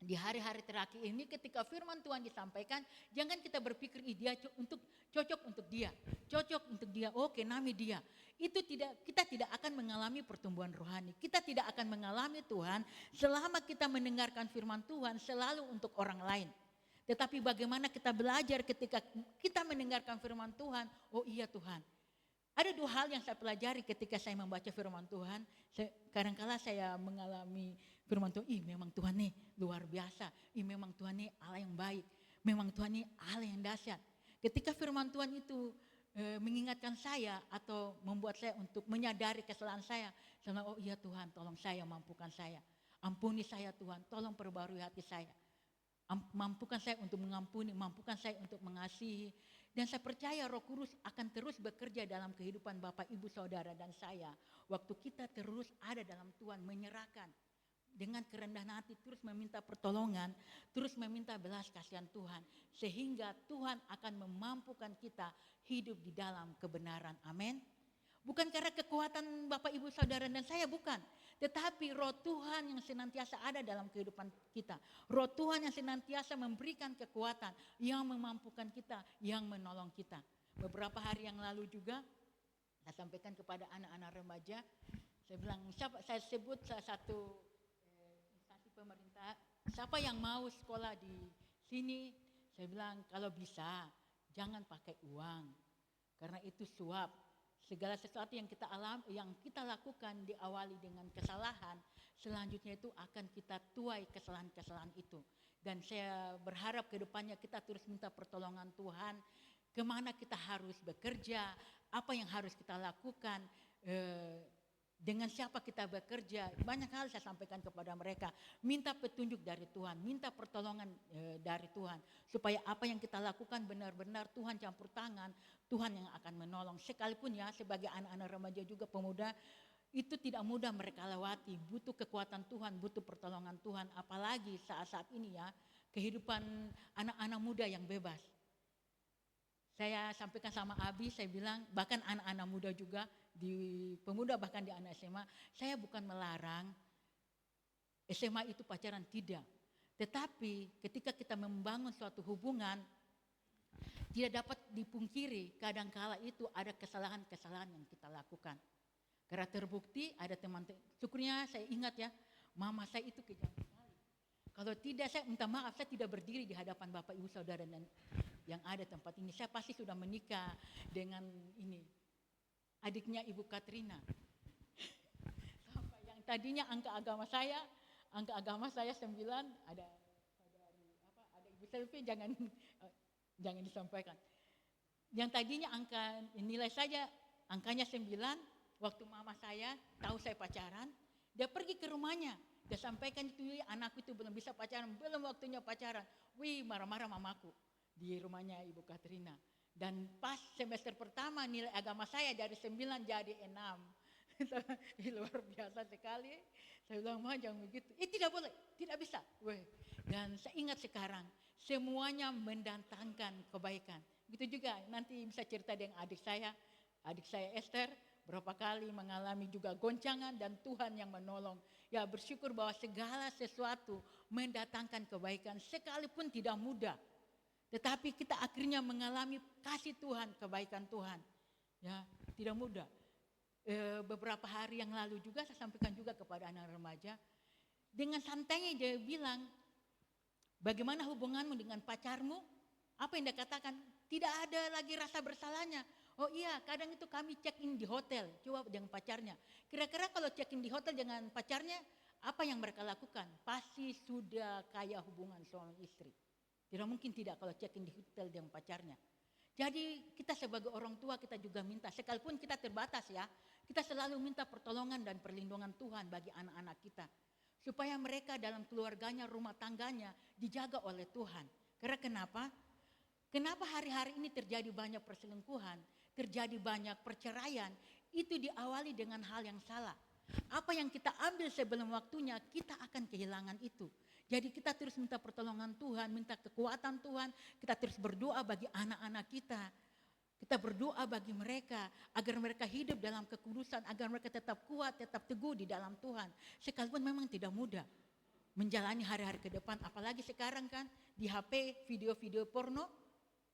di hari-hari terakhir ini ketika firman Tuhan disampaikan, jangan kita berpikir dia cocok untuk dia, oke nami dia. Kita tidak akan mengalami pertumbuhan rohani. Kita tidak akan mengalami Tuhan selama kita mendengarkan firman Tuhan selalu untuk orang lain. Tetapi bagaimana kita belajar ketika kita mendengarkan firman Tuhan, oh iya Tuhan. Ada dua hal yang saya pelajari ketika saya membaca firman Tuhan. Kadang-kala saya mengalami firman Tuhan, memang Tuhan nih luar biasa. Memang Tuhan nih Allah yang baik. Memang Tuhan nih Allah yang dahsyat. Ketika firman Tuhan itu mengingatkan saya atau membuat saya untuk menyadari kesalahan saya. Saya bilang, oh iya Tuhan, tolong saya, mampukan saya. Ampuni saya Tuhan, tolong perbarui hati saya. Mampukan saya untuk mengampuni, mampukan saya untuk mengasihi. Dan saya percaya Roh Kudus akan terus bekerja dalam kehidupan Bapak, Ibu, Saudara dan saya. Waktu kita terus ada dalam Tuhan, menyerahkan dengan kerendahan hati, terus meminta pertolongan, terus meminta belas kasihan Tuhan. Sehingga Tuhan akan memampukan kita hidup di dalam kebenaran. Amin. Bukan karena kekuatan Bapak, Ibu, Saudara dan saya, bukan. Tetapi Roh Tuhan yang senantiasa ada dalam kehidupan kita. Roh Tuhan yang senantiasa memberikan kekuatan, yang memampukan kita, yang menolong kita. Beberapa hari yang lalu juga, saya sampaikan kepada anak-anak remaja, saya bilang, saya sebut salah satu instansi pemerintah, siapa yang mau sekolah di sini, saya bilang kalau bisa jangan pakai uang, karena itu suap. Segala sesuatu yang kita yang kita lakukan diawali dengan kesalahan, selanjutnya itu akan kita tuai kesalahan-kesalahan itu. Dan saya berharap ke depannya kita terus minta pertolongan Tuhan, kemana kita harus bekerja, apa yang harus kita lakukan, dengan siapa kita bekerja. Banyak hal saya sampaikan kepada mereka, minta petunjuk dari Tuhan, minta pertolongan dari Tuhan, supaya apa yang kita lakukan benar-benar Tuhan campur tangan, Tuhan yang akan menolong. Sekalipun ya sebagai anak-anak remaja juga pemuda, itu tidak mudah mereka lewati, butuh kekuatan Tuhan, butuh pertolongan Tuhan. Apalagi saat-saat ini ya, kehidupan anak-anak muda yang bebas. Saya sampaikan sama Abi, saya bilang bahkan anak-anak muda juga, di pemuda bahkan di anak SMA, saya bukan melarang SMA itu pacaran, tidak. Tetapi ketika kita membangun suatu hubungan, tidak dapat dipungkiri kadangkala itu ada kesalahan-kesalahan yang kita lakukan. Karena terbukti ada teman-teman, syukurnya saya ingat ya, mama saya itu kejam sekali. Kalau tidak saya minta maaf, saya tidak berdiri di hadapan Bapak, Ibu, Saudara dan yang ada tempat ini. Saya pasti sudah menikah dengan ini, adiknya Ibu Katrina. Sampai yang tadinya angka agama saya 9, ada Ibu Selvi, jangan disampaikan. Yang tadinya angka nilai saja angkanya 9, waktu mama saya tahu saya pacaran, dia pergi ke rumahnya, dia sampaikan itu, anakku itu belum bisa pacaran, belum waktunya pacaran. Wih, marah-marah mamaku di rumahnya Ibu Katrina. Dan pas semester pertama nilai agama saya dari 9 jadi 6. Luar biasa sekali. Saya bilang, Ma jangan begitu. Tidak boleh, tidak bisa. Dan saya ingat sekarang, semuanya mendatangkan kebaikan. Begitu juga nanti bisa cerita dengan adik saya Esther, berapa kali mengalami juga goncangan dan Tuhan yang menolong. Ya bersyukur bahwa segala sesuatu mendatangkan kebaikan sekalipun tidak mudah. Tetapi kita akhirnya mengalami kasih Tuhan, kebaikan Tuhan. Ya, tidak mudah. Beberapa hari yang lalu juga saya sampaikan juga kepada anak remaja. Dengan santainya dia bilang, bagaimana hubunganmu dengan pacarmu? Apa yang dia katakan? Tidak ada lagi rasa bersalahnya. Oh iya, kadang itu kami check in di hotel, coba dengan pacarnya. Kira-kira kalau check in di hotel dengan pacarnya, apa yang mereka lakukan? Pasti sudah kayak hubungan suami istri. Tidak mungkin tidak kalau check in di hotel dengan pacarnya. Jadi kita sebagai orang tua kita juga minta, sekalipun kita terbatas ya, kita selalu minta pertolongan dan perlindungan Tuhan bagi anak-anak kita. Supaya mereka dalam keluarganya, rumah tangganya dijaga oleh Tuhan. Karena kenapa? Kenapa hari-hari ini terjadi banyak perselingkuhan, terjadi banyak perceraian, itu diawali dengan hal yang salah. Apa yang kita ambil sebelum waktunya, kita akan kehilangan itu. Jadi kita terus minta pertolongan Tuhan, minta kekuatan Tuhan, kita terus berdoa bagi anak-anak kita. Kita berdoa bagi mereka, agar mereka hidup dalam kekudusan, agar mereka tetap kuat, tetap teguh di dalam Tuhan. Sekalipun memang tidak mudah menjalani hari-hari ke depan, apalagi sekarang kan di HP video-video porno,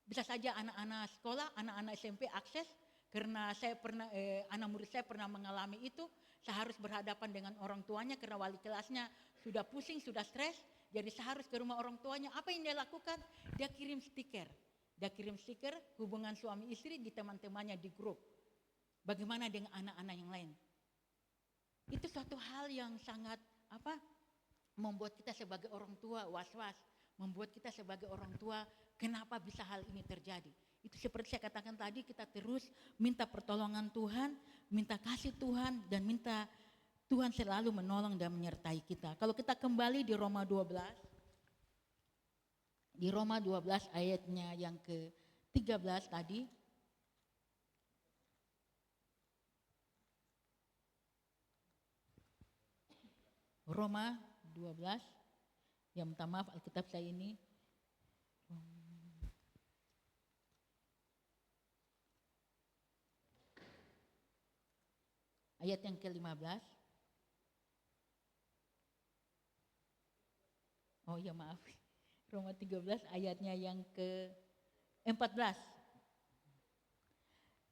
bisa saja anak-anak sekolah, anak-anak SMP akses. Karena saya pernah, anak murid saya pernah mengalami itu, saya harus berhadapan dengan orang tuanya karena wali kelasnya sudah pusing, sudah stres. Jadi saya harus ke rumah orang tuanya. Apa yang dia lakukan? Dia kirim stiker. Dia kirim stiker hubungan suami istri di teman-temannya di grup. Bagaimana dengan anak-anak yang lain? Itu suatu hal yang sangat membuat kita sebagai orang tua was-was. Membuat kita sebagai orang tua, kenapa bisa hal ini terjadi? Itu seperti saya katakan tadi, kita terus minta pertolongan Tuhan, minta kasih Tuhan, dan minta Tuhan selalu menolong dan menyertai kita. Kalau kita kembali di Roma 12, di Roma 12 ayatnya yang ke-13 tadi. Roma 12, yang minta maaf Alkitab saya ini. Ayat yang ke-15. Oh ya maaf. Roma 13 ayatnya yang ke-14.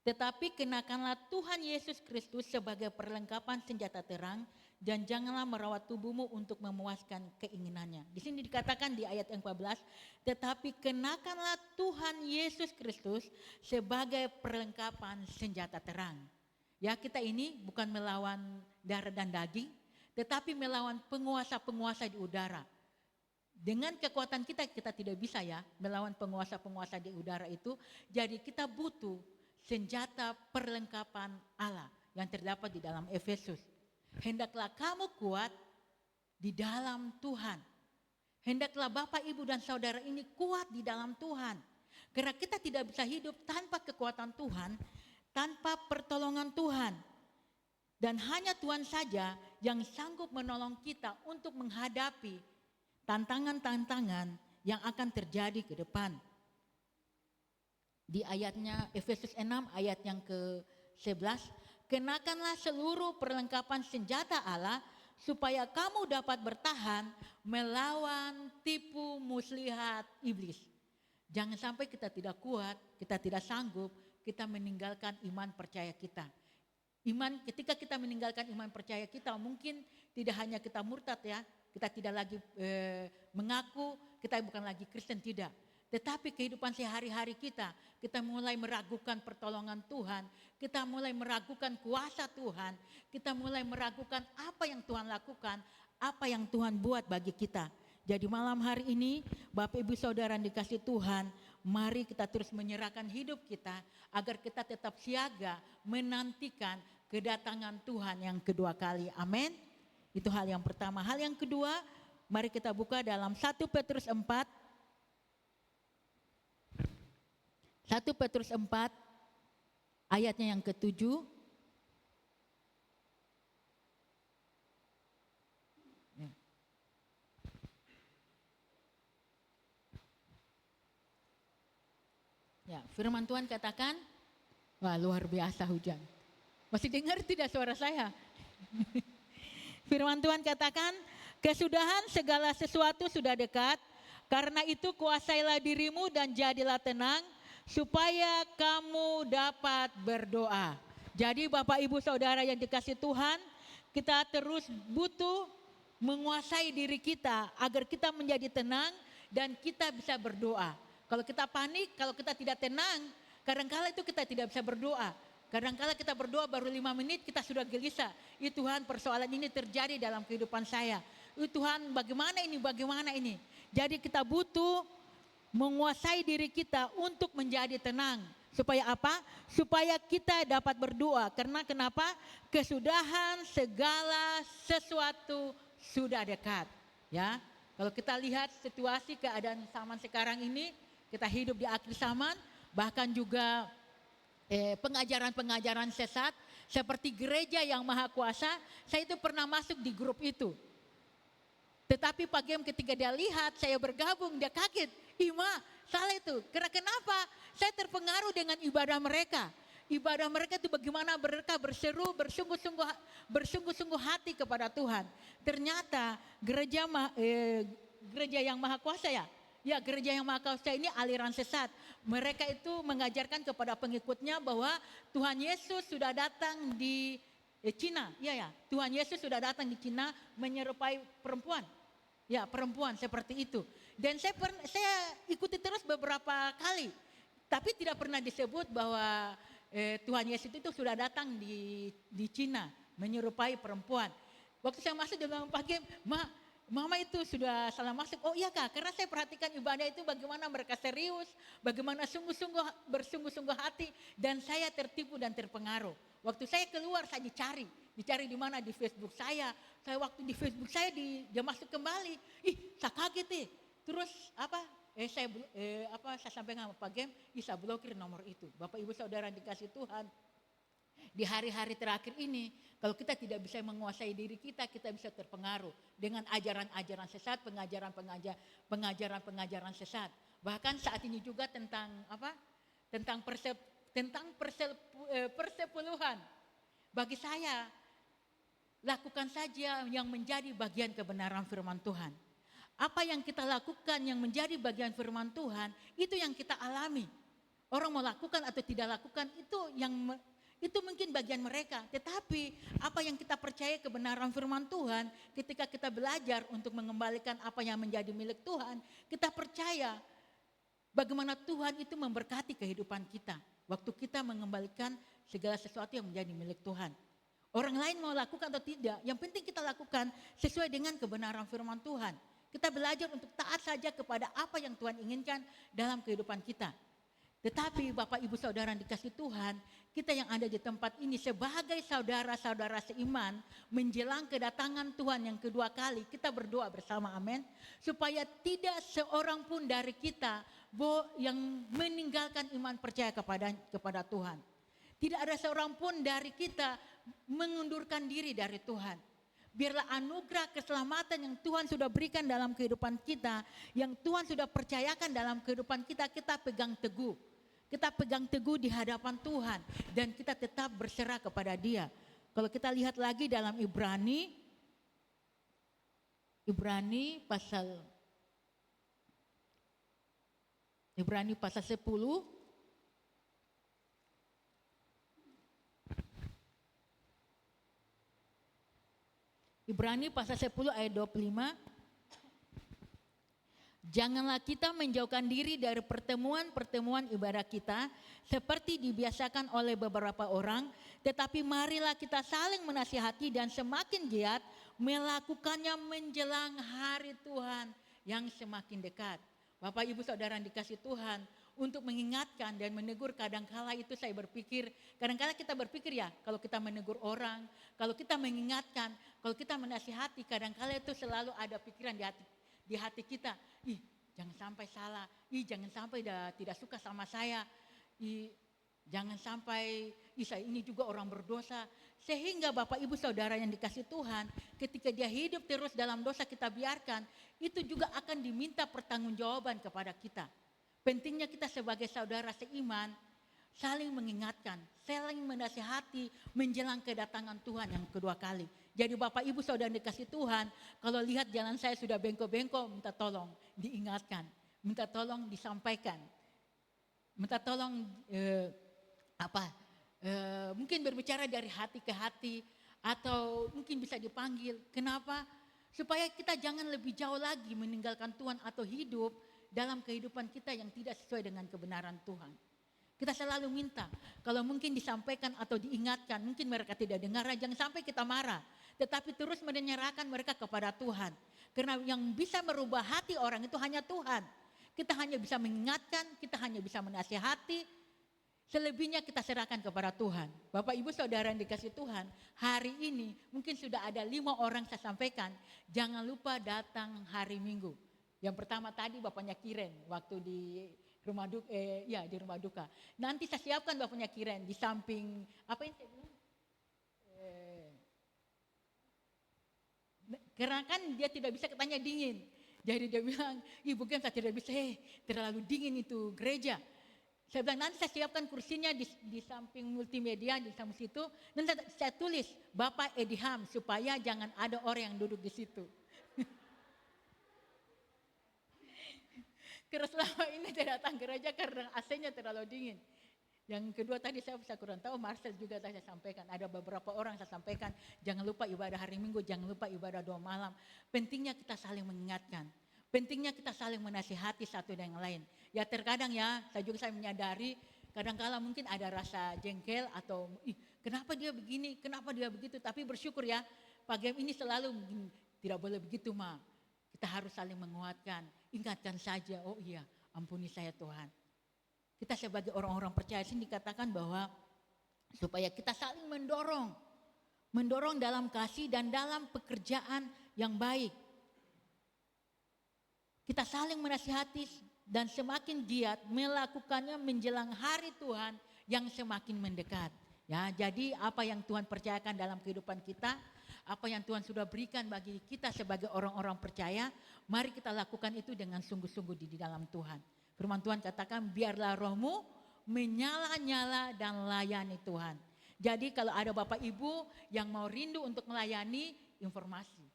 Tetapi kenakanlah Tuhan Yesus Kristus sebagai perlengkapan senjata terang dan janganlah merawat tubuhmu untuk memuaskan keinginannya. Di sini dikatakan di ayat yang 14, tetapi kenakanlah Tuhan Yesus Kristus sebagai perlengkapan senjata terang. Ya, kita ini bukan melawan darah dan daging, tetapi melawan penguasa-penguasa di udara. Dengan kekuatan kita tidak bisa ya melawan penguasa-penguasa di udara itu. Jadi kita butuh senjata perlengkapan Allah yang terdapat di dalam Efesus. Hendaklah kamu kuat di dalam Tuhan. Hendaklah Bapak, Ibu dan Saudara ini kuat di dalam Tuhan. Karena kita tidak bisa hidup tanpa kekuatan Tuhan, tanpa pertolongan Tuhan. Dan hanya Tuhan saja yang sanggup menolong kita untuk menghadapi tantangan-tantangan yang akan terjadi ke depan. Di ayatnya Efesus 6 ayat yang ke-11, kenakanlah seluruh perlengkapan senjata Allah supaya kamu dapat bertahan melawan tipu muslihat iblis. Jangan sampai kita tidak kuat, kita tidak sanggup, kita meninggalkan iman percaya kita. Iman, ketika kita meninggalkan iman percaya kita, mungkin tidak hanya kita murtad ya, kita tidak lagi mengaku kita bukan lagi Kristen, tidak. Tetapi kehidupan sehari-hari kita mulai meragukan pertolongan Tuhan, kita mulai meragukan kuasa Tuhan, kita mulai meragukan apa yang Tuhan lakukan, apa yang Tuhan buat bagi kita. Jadi malam hari ini Bapak Ibu Saudara yang dikasih Tuhan, mari kita terus menyerahkan hidup kita agar kita tetap siaga menantikan kedatangan Tuhan yang kedua kali. Amin. Itu hal yang pertama. Hal yang kedua, mari kita buka dalam 1 Petrus 4. 1 Petrus 4 ayatnya yang ke-7. Ya, firman Tuhan katakan, wah luar biasa hujan. Masih dengar tidak suara saya? Firman Tuhan katakan, kesudahan segala sesuatu sudah dekat, karena itu kuasailah dirimu dan jadilah tenang, supaya kamu dapat berdoa. Jadi Bapak Ibu Saudara yang dikasih Tuhan, kita terus butuh menguasai diri kita agar kita menjadi tenang dan kita bisa berdoa. Kalau kita panik, kalau kita tidak tenang, kadang-kala itu kita tidak bisa berdoa. Kadang-kala kita berdoa baru 5 menit kita sudah gelisah. Ya Tuhan, persoalan ini terjadi dalam kehidupan saya. Ya Tuhan, bagaimana ini? Jadi kita butuh menguasai diri kita untuk menjadi tenang. Supaya apa? Supaya kita dapat berdoa. Karena kenapa? Kesudahan segala sesuatu sudah dekat. Ya, kalau kita lihat situasi keadaan zaman sekarang ini, kita hidup di akhir zaman, bahkan juga pengajaran-pengajaran sesat seperti gereja yang maha kuasa. Saya itu pernah masuk di grup itu. Tetapi pagi ketika dia lihat saya bergabung, dia kaget. Ima, salah itu. Karena kenapa? Saya terpengaruh dengan ibadah mereka. Ibadah mereka itu bagaimana mereka berseru, bersungguh-sungguh hati kepada Tuhan. Ternyata gereja yang maha kuasa ya. Ya, gereja yang maha kuasa ini aliran sesat. Mereka itu mengajarkan kepada pengikutnya bahwa Tuhan Yesus sudah datang di Cina. Ya, Tuhan Yesus sudah datang di Cina menyerupai perempuan. Ya, perempuan seperti itu. Dan saya ikuti terus beberapa kali. Tapi tidak pernah disebut bahwa Tuhan Yesus itu sudah datang di Cina menyerupai perempuan. Waktu saya masuk dia bilang, "Pak Gem, Ma, Mama itu sudah salah masuk. Oh iya Kak, karena saya perhatikan ibadah itu bagaimana mereka serius, bagaimana bersungguh-sungguh hati, dan saya tertipu dan terpengaruh. Waktu saya keluar saya dicari di mana, di Facebook saya. Saya waktu di Facebook saya dia masuk kembali. Saya kaget. Terus saya sampaikan sama Pak Gem, saya blokir nomor itu. Bapak Ibu Saudara dikasih Tuhan. Di hari-hari terakhir ini, kalau kita tidak bisa menguasai diri kita bisa terpengaruh dengan ajaran-ajaran sesat, pengajaran-pengajaran sesat. Bahkan saat ini juga tentang persepuluhan. Bagi saya, lakukan saja yang menjadi bagian kebenaran firman Tuhan. Apa yang kita lakukan yang menjadi bagian firman Tuhan, itu yang kita alami. Orang mau lakukan atau tidak lakukan, itu mungkin bagian mereka. Tetapi apa yang kita percaya kebenaran firman Tuhan, ketika kita belajar untuk mengembalikan apa yang menjadi milik Tuhan, kita percaya bagaimana Tuhan itu memberkati kehidupan kita. Waktu kita mengembalikan segala sesuatu yang menjadi milik Tuhan. Orang lain mau lakukan atau tidak, yang penting kita lakukan sesuai dengan kebenaran firman Tuhan. Kita belajar untuk taat saja kepada apa yang Tuhan inginkan dalam kehidupan kita. Tetapi Bapak Ibu Saudara yang dikasih Tuhan, kita yang ada di tempat ini sebagai saudara-saudara seiman menjelang kedatangan Tuhan yang kedua kali, kita berdoa bersama, amin. Supaya tidak seorang pun dari kita yang meninggalkan iman percaya kepada Tuhan. Tidak ada seorang pun dari kita mengundurkan diri dari Tuhan. Biarlah anugerah keselamatan yang Tuhan sudah berikan dalam kehidupan kita, yang Tuhan sudah percayakan dalam kehidupan kita, kita pegang teguh. Kita pegang teguh di hadapan Tuhan dan kita tetap berserah kepada Dia. Kalau kita lihat lagi dalam Ibrani pasal 10. Ibrani pasal 10 ayat 25. Janganlah kita menjauhkan diri dari pertemuan-pertemuan ibadah kita seperti dibiasakan oleh beberapa orang, tetapi marilah kita saling menasihati dan semakin giat melakukannya menjelang hari Tuhan yang semakin dekat. Bapak Ibu Saudara yang dikasih Tuhan, untuk mengingatkan dan menegur, kadangkala itu saya berpikir, kadangkala kita berpikir ya, kalau kita menegur orang, kalau kita mengingatkan, kalau kita menasihati, kadangkala itu selalu ada pikiran di hati kita, jangan sampai salah, jangan sampai tidak suka sama saya, jangan sampai saya ini juga orang berdosa. Sehingga Bapak Ibu Saudara yang dikasih Tuhan, ketika dia hidup terus dalam dosa kita biarkan, itu juga akan diminta pertanggungjawaban kepada kita. Pentingnya kita sebagai saudara seiman saling mengingatkan, saling menasihati menjelang kedatangan Tuhan yang kedua kali. Jadi Bapak Ibu Saudara dikasih Tuhan, kalau lihat jalan saya sudah bengkok-bengkok, minta tolong diingatkan, minta tolong disampaikan, minta tolong mungkin berbicara dari hati ke hati, atau mungkin bisa dipanggil. Kenapa? Supaya kita jangan lebih jauh lagi meninggalkan Tuhan atau hidup dalam kehidupan kita yang tidak sesuai dengan kebenaran Tuhan. Kita selalu minta, kalau mungkin disampaikan atau diingatkan, mungkin mereka tidak dengar, jangan sampai kita marah. Tetapi terus menyerahkan mereka kepada Tuhan. Karena yang bisa merubah hati orang itu hanya Tuhan. Kita hanya bisa mengingatkan, kita hanya bisa menasihati. Selebihnya kita serahkan kepada Tuhan. Bapak Ibu Saudara yang dikasih Tuhan, hari ini mungkin sudah ada 5 orang saya sampaikan, jangan lupa datang hari Minggu. Yang pertama tadi Bapaknya Kiren, waktu di rumah duka. Nanti saya siapkan Bapaknya Kiren di samping apa yang saya bilang? Karena kan dia tidak bisa katanya dingin. Jadi dia bilang, Ibu Gem saya tidak bisa, terlalu dingin itu gereja. Saya bilang nanti saya siapkan kursinya di samping multimedia di samping situ. Nanti saya tulis Bapak Ediham supaya jangan ada orang yang duduk di situ. Karena selama ini tidak datang gereja karena AC-nya terlalu dingin. Yang kedua tadi saya kurang tahu, Marcel juga tadi saya sampaikan. Ada beberapa orang saya sampaikan, jangan lupa ibadah hari Minggu, jangan lupa ibadah doa malam. Pentingnya kita saling mengingatkan. Pentingnya kita saling menasihati satu dan yang lain. Ya terkadang ya, saya menyadari, kadang-kala mungkin ada rasa jengkel atau kenapa dia begini, kenapa dia begitu. Tapi bersyukur ya, Pak Gem ini selalu tidak boleh begitu Ma. Kita harus saling menguatkan. Ingatkan saja, oh iya, ampuni saya Tuhan. Kita sebagai orang-orang percaya sini dikatakan bahwa supaya kita saling mendorong. Mendorong dalam kasih dan dalam pekerjaan yang baik. Kita saling menasihati dan semakin giat melakukannya menjelang hari Tuhan yang semakin mendekat. Ya, jadi apa yang Tuhan percayakan dalam kehidupan kita, apa yang Tuhan sudah berikan bagi kita sebagai orang-orang percaya, mari kita lakukan itu dengan sungguh-sungguh di dalam Tuhan. Firman Tuhan katakan, biarlah rohmu menyala-nyala dan layani Tuhan. Jadi kalau ada Bapak Ibu yang mau rindu untuk melayani, informasi.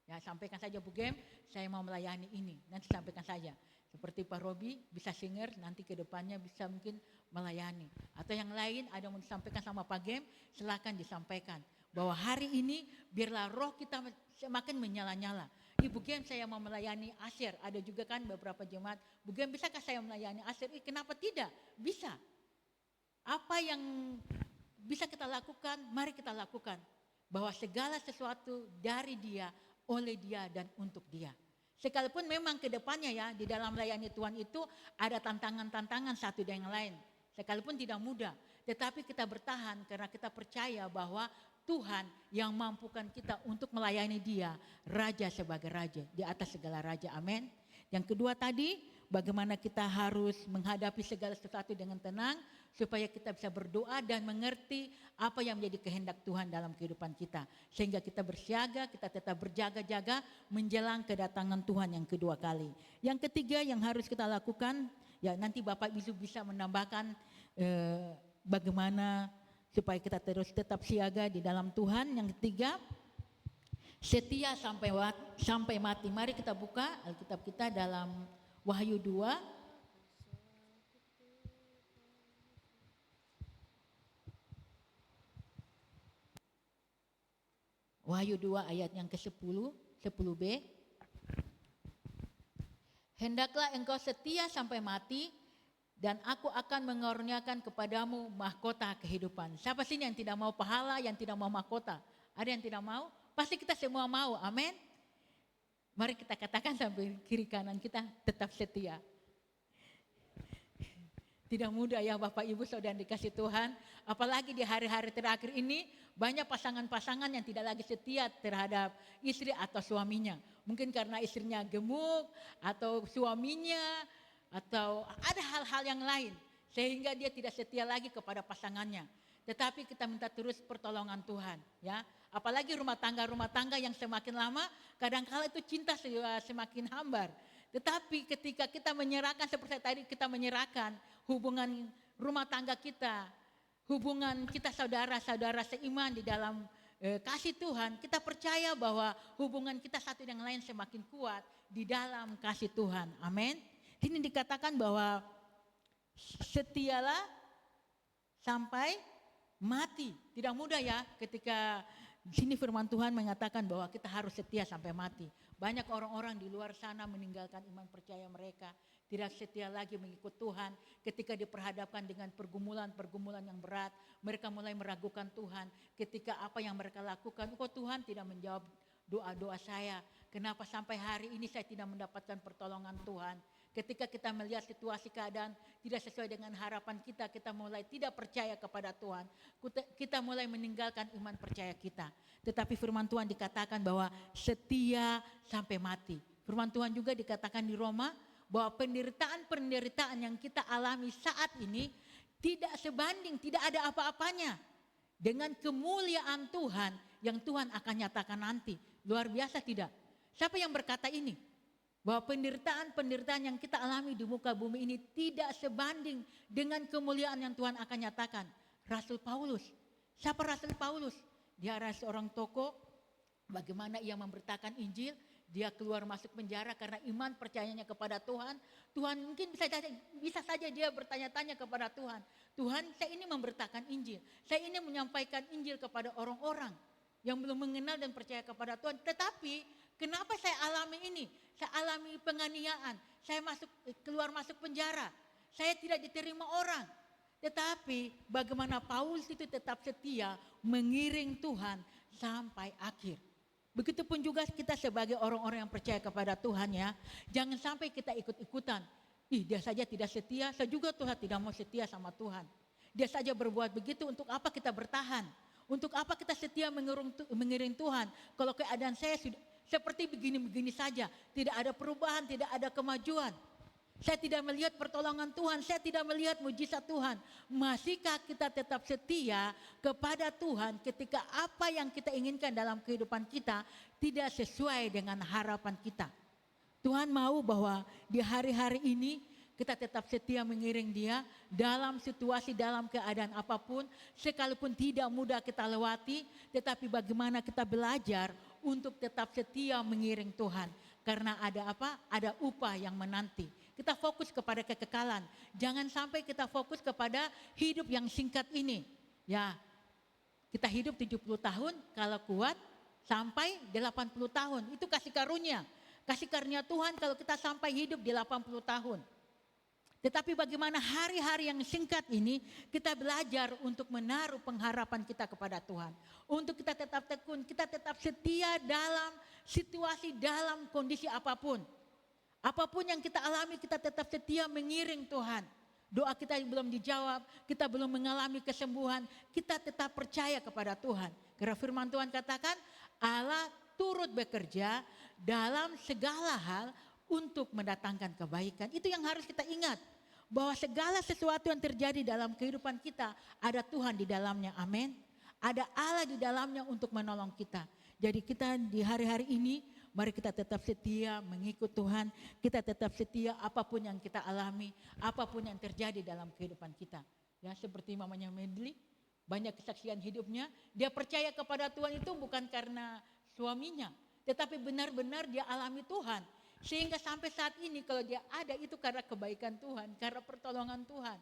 Ya, sampaikan saja Bu Gem, saya mau melayani ini. Nanti sampaikan saja. Seperti Pak Robi bisa singer, nanti ke depannya bisa mungkin melayani. Atau yang lain ada mau disampaikan sama Pak Gem, silakan disampaikan. Bahwa hari ini biarlah roh kita semakin menyala-nyala. Ibu Gem saya mau melayani Asyir. Ada juga kan beberapa jemaat, Bu Gem bisakah saya melayani Asyir? Kenapa tidak? Bisa. Apa yang bisa kita lakukan, mari kita lakukan. Bahwa segala sesuatu dari Dia, oleh Dia dan untuk Dia. Sekalipun memang ke depannya ya, di dalam melayani Tuhan itu ada tantangan-tantangan satu dan yang lain. Sekalipun tidak mudah, tetapi kita bertahan karena kita percaya bahwa Tuhan yang mampukan kita untuk melayani Dia, Raja sebagai Raja, di atas segala Raja, amin. Yang kedua tadi, bagaimana kita harus menghadapi segala sesuatu dengan tenang, supaya kita bisa berdoa dan mengerti apa yang menjadi kehendak Tuhan dalam kehidupan kita. Sehingga kita bersiaga, kita tetap berjaga-jaga menjelang kedatangan Tuhan yang kedua kali. Yang ketiga yang harus kita lakukan, ya nanti Bapak Ibu bisa menambahkan bagaimana supaya kita terus tetap siaga di dalam Tuhan. Yang ketiga, setia sampai mati. Mari kita buka Alkitab kita dalam Wahyu 2. Wahyu 2 ayat yang ke-10, 10b. Hendaklah engkau setia sampai mati dan aku akan mengaruniakan kepadamu mahkota kehidupan. Siapa sini yang tidak mau pahala, yang tidak mau mahkota? Ada yang tidak mau? Pasti kita semua mau, amin. Mari kita katakan sampai kiri kanan kita tetap setia. Tidak mudah ya Bapak Ibu Saudara dikasih Tuhan. Apalagi di hari-hari terakhir ini banyak pasangan-pasangan yang tidak lagi setia terhadap istri atau suaminya. Mungkin karena istrinya gemuk atau suaminya atau ada hal-hal yang lain. Sehingga dia tidak setia lagi kepada pasangannya. Tetapi kita minta terus pertolongan Tuhan. Ya. Apalagi rumah tangga yang semakin lama kadang-kala itu cinta semakin hambar. Tetapi ketika kita menyerahkan seperti tadi kita menyerahkan hubungan rumah tangga kita, hubungan kita saudara-saudara seiman di dalam kasih Tuhan, kita percaya bahwa hubungan kita satu dengan lain semakin kuat di dalam kasih Tuhan. Amin. Ini dikatakan bahwa setialah sampai mati. Tidak mudah ya ketika di sini firman Tuhan mengatakan bahwa kita harus setia sampai mati. Banyak orang-orang di luar sana meninggalkan iman percaya mereka. Tidak setia lagi mengikut Tuhan. Ketika diperhadapkan dengan pergumulan yang berat. Mereka mulai meragukan Tuhan. Ketika apa yang mereka lakukan, kok Tuhan tidak menjawab doa-doa saya. Kenapa sampai hari ini saya tidak mendapatkan pertolongan Tuhan. Ketika kita melihat situasi keadaan tidak sesuai dengan harapan kita, kita mulai tidak percaya kepada Tuhan. Kita mulai meninggalkan iman percaya kita. Tetapi firman Tuhan dikatakan bahwa setia sampai mati. Firman Tuhan juga dikatakan di Roma bahwa penderitaan yang kita alami saat ini tidak sebanding, tidak ada apa-apanya dengan kemuliaan Tuhan yang Tuhan akan nyatakan nanti. Luar biasa tidak? Siapa yang berkata ini? Bahwa penderitaan yang kita alami di muka bumi ini tidak sebanding dengan kemuliaan yang Tuhan akan nyatakan. Rasul Paulus. Siapa Rasul Paulus? Dia adalah seorang tokoh. Bagaimana ia memberitakan Injil. Dia keluar masuk penjara karena iman percayanya kepada Tuhan. Tuhan mungkin bisa saja dia bertanya-tanya kepada Tuhan. Tuhan, saya ini memberitakan Injil. Saya ini menyampaikan Injil kepada orang-orang yang belum mengenal dan percaya kepada Tuhan. Tetapi kenapa saya alami ini? Saya alami penganiayaan. Saya keluar masuk penjara. Saya tidak diterima orang. Tetapi bagaimana Paulus itu tetap setia mengiring Tuhan sampai akhir. Begitupun juga kita sebagai orang-orang yang percaya kepada Tuhan ya. Jangan sampai kita ikut-ikutan. Dia saja tidak setia, saya juga Tuhan tidak mau setia sama Tuhan. Dia saja berbuat begitu, untuk apa kita bertahan? Untuk apa kita setia mengiring Tuhan? Kalau keadaan saya sudah seperti begini-begini saja, tidak ada perubahan, tidak ada kemajuan. Saya tidak melihat pertolongan Tuhan, saya tidak melihat mujizat Tuhan. Masihkah kita tetap setia kepada Tuhan ketika apa yang kita inginkan dalam kehidupan kita tidak sesuai dengan harapan kita? Tuhan mau bahwa di hari-hari ini kita tetap setia mengiring Dia dalam situasi, dalam keadaan apapun. Sekalipun tidak mudah kita lewati, tetapi bagaimana kita belajar untuk tetap setia mengiring Tuhan. Karena ada apa? Ada upah yang menanti. Kita fokus kepada kekekalan. Jangan sampai kita fokus kepada hidup yang singkat ini. Ya, kita hidup 70 tahun, kalau kuat sampai 80 tahun. Itu kasih karunia. Kasih karunia Tuhan kalau kita sampai hidup di 80 tahun. Tetapi bagaimana hari-hari yang singkat ini kita belajar untuk menaruh pengharapan kita kepada Tuhan. Untuk kita tetap tekun, kita tetap setia dalam situasi, dalam kondisi apapun. Apapun yang kita alami, kita tetap setia mengiring Tuhan. Doa kita belum dijawab, kita belum mengalami kesembuhan, kita tetap percaya kepada Tuhan. Karena firman Tuhan katakan, Allah turut bekerja dalam segala hal untuk mendatangkan kebaikan. Itu yang harus kita ingat. Bahwa segala sesuatu yang terjadi dalam kehidupan kita, ada Tuhan di dalamnya, amin. Ada Allah di dalamnya untuk menolong kita. Jadi kita di hari-hari ini, mari kita tetap setia mengikut Tuhan. Kita tetap setia apapun yang kita alami, apapun yang terjadi dalam kehidupan kita. Ya, seperti mamanya Medli, banyak kesaksian hidupnya. Dia percaya kepada Tuhan itu bukan karena suaminya, tetapi benar-benar dia alami Tuhan. Sehingga sampai saat ini kalau dia ada itu karena kebaikan Tuhan, karena pertolongan Tuhan.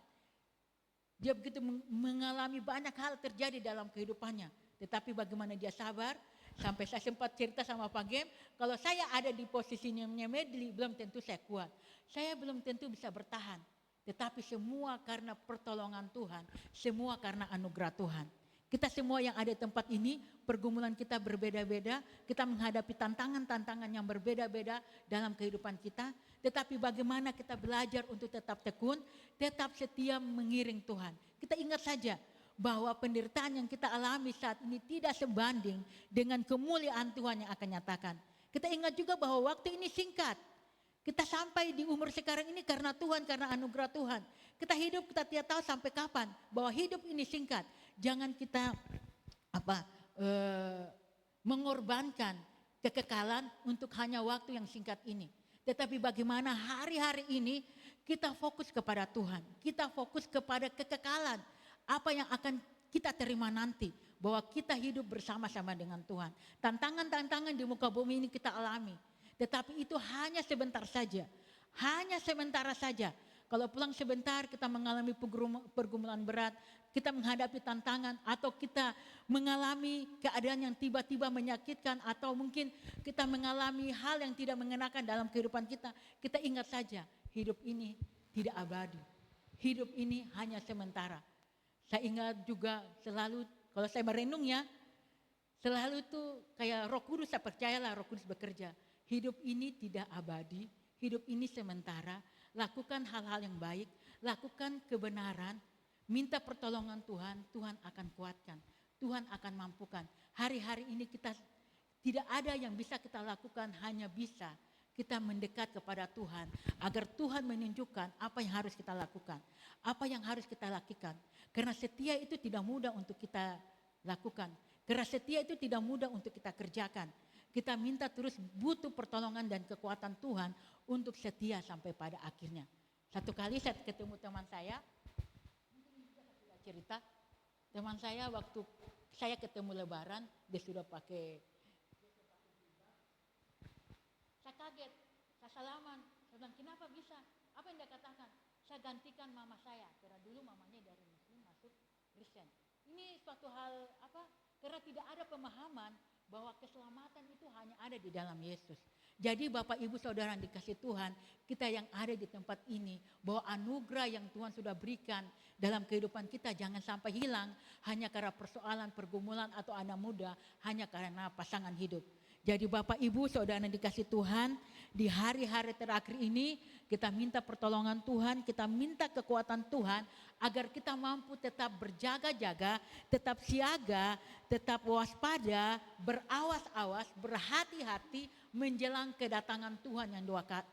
Dia begitu mengalami banyak hal terjadi dalam kehidupannya. Tetapi bagaimana dia sabar, sampai saya sempat cerita sama Pak Gem, kalau saya ada di posisinya Medli, belum tentu saya kuat. Saya belum tentu bisa bertahan. Tetapi semua karena pertolongan Tuhan, semua karena anugerah Tuhan. Kita semua yang ada di tempat ini, pergumulan kita berbeda-beda, kita menghadapi tantangan-tantangan yang berbeda-beda dalam kehidupan kita. Tetapi bagaimana kita belajar untuk tetap tekun, tetap setia mengiring Tuhan. Kita ingat saja bahwa penderitaan yang kita alami saat ini tidak sebanding dengan kemuliaan Tuhan yang akan nyatakan. Kita ingat juga bahwa waktu ini singkat. Kita sampai di umur sekarang ini karena Tuhan, karena anugerah Tuhan. Kita hidup, kita tidak tahu sampai kapan, bahwa hidup ini singkat. Jangan kita mengorbankan kekekalan untuk hanya waktu yang singkat ini. Tetapi bagaimana hari-hari ini kita fokus kepada Tuhan. Kita fokus kepada kekekalan. Apa yang akan kita terima nanti. Bahwa kita hidup bersama-sama dengan Tuhan. Tantangan-tantangan di muka bumi ini kita alami. Tetapi itu hanya sebentar saja. Hanya sementara saja. Kalau pulang sebentar kita mengalami pergumulan berat, kita menghadapi tantangan atau kita mengalami keadaan yang tiba-tiba menyakitkan atau mungkin kita mengalami hal yang tidak mengenakan dalam kehidupan kita. Kita ingat saja hidup ini tidak abadi. Hidup ini hanya sementara. Saya ingat juga selalu kalau saya merenung ya, selalu tuh kayak Roh Kudus, saya percayalah Roh Kudus bekerja. Hidup ini tidak abadi, hidup ini sementara. Lakukan hal-hal yang baik, lakukan kebenaran, minta pertolongan Tuhan, Tuhan akan kuatkan, Tuhan akan mampukan. Hari-hari ini kita tidak ada yang bisa kita lakukan, hanya bisa kita mendekat kepada Tuhan agar Tuhan menunjukkan apa yang harus kita lakukan, apa yang harus kita lakukan. Karena setia itu tidak mudah untuk kita lakukan, karena setia itu tidak mudah untuk kita kerjakan. Kita minta terus butuh pertolongan dan kekuatan Tuhan untuk setia sampai pada akhirnya. Satu kali saya ketemu teman saya, cerita, teman saya waktu saya ketemu Lebaran, dia sudah pakai, saya kaget, saya salaman, saya bilang kenapa bisa? Apa yang dia katakan? Saya gantikan mama saya, karena dulu mamanya dari Muslim masuk Kristen. Ini suatu hal karena tidak ada pemahaman bahwa keselamatan itu hanya ada di dalam Yesus. Jadi Bapak Ibu Saudara yang dikasih Tuhan, kita yang ada di tempat ini, bahwa anugerah yang Tuhan sudah berikan dalam kehidupan kita jangan sampai hilang hanya karena persoalan pergumulan atau anak muda, hanya karena pasangan hidup. Jadi Bapak Ibu saudara yang dikasih Tuhan, di hari-hari terakhir ini kita minta pertolongan Tuhan, kita minta kekuatan Tuhan agar kita mampu tetap berjaga-jaga, tetap siaga, tetap waspada, berawas-awas, berhati-hati menjelang kedatangan Tuhan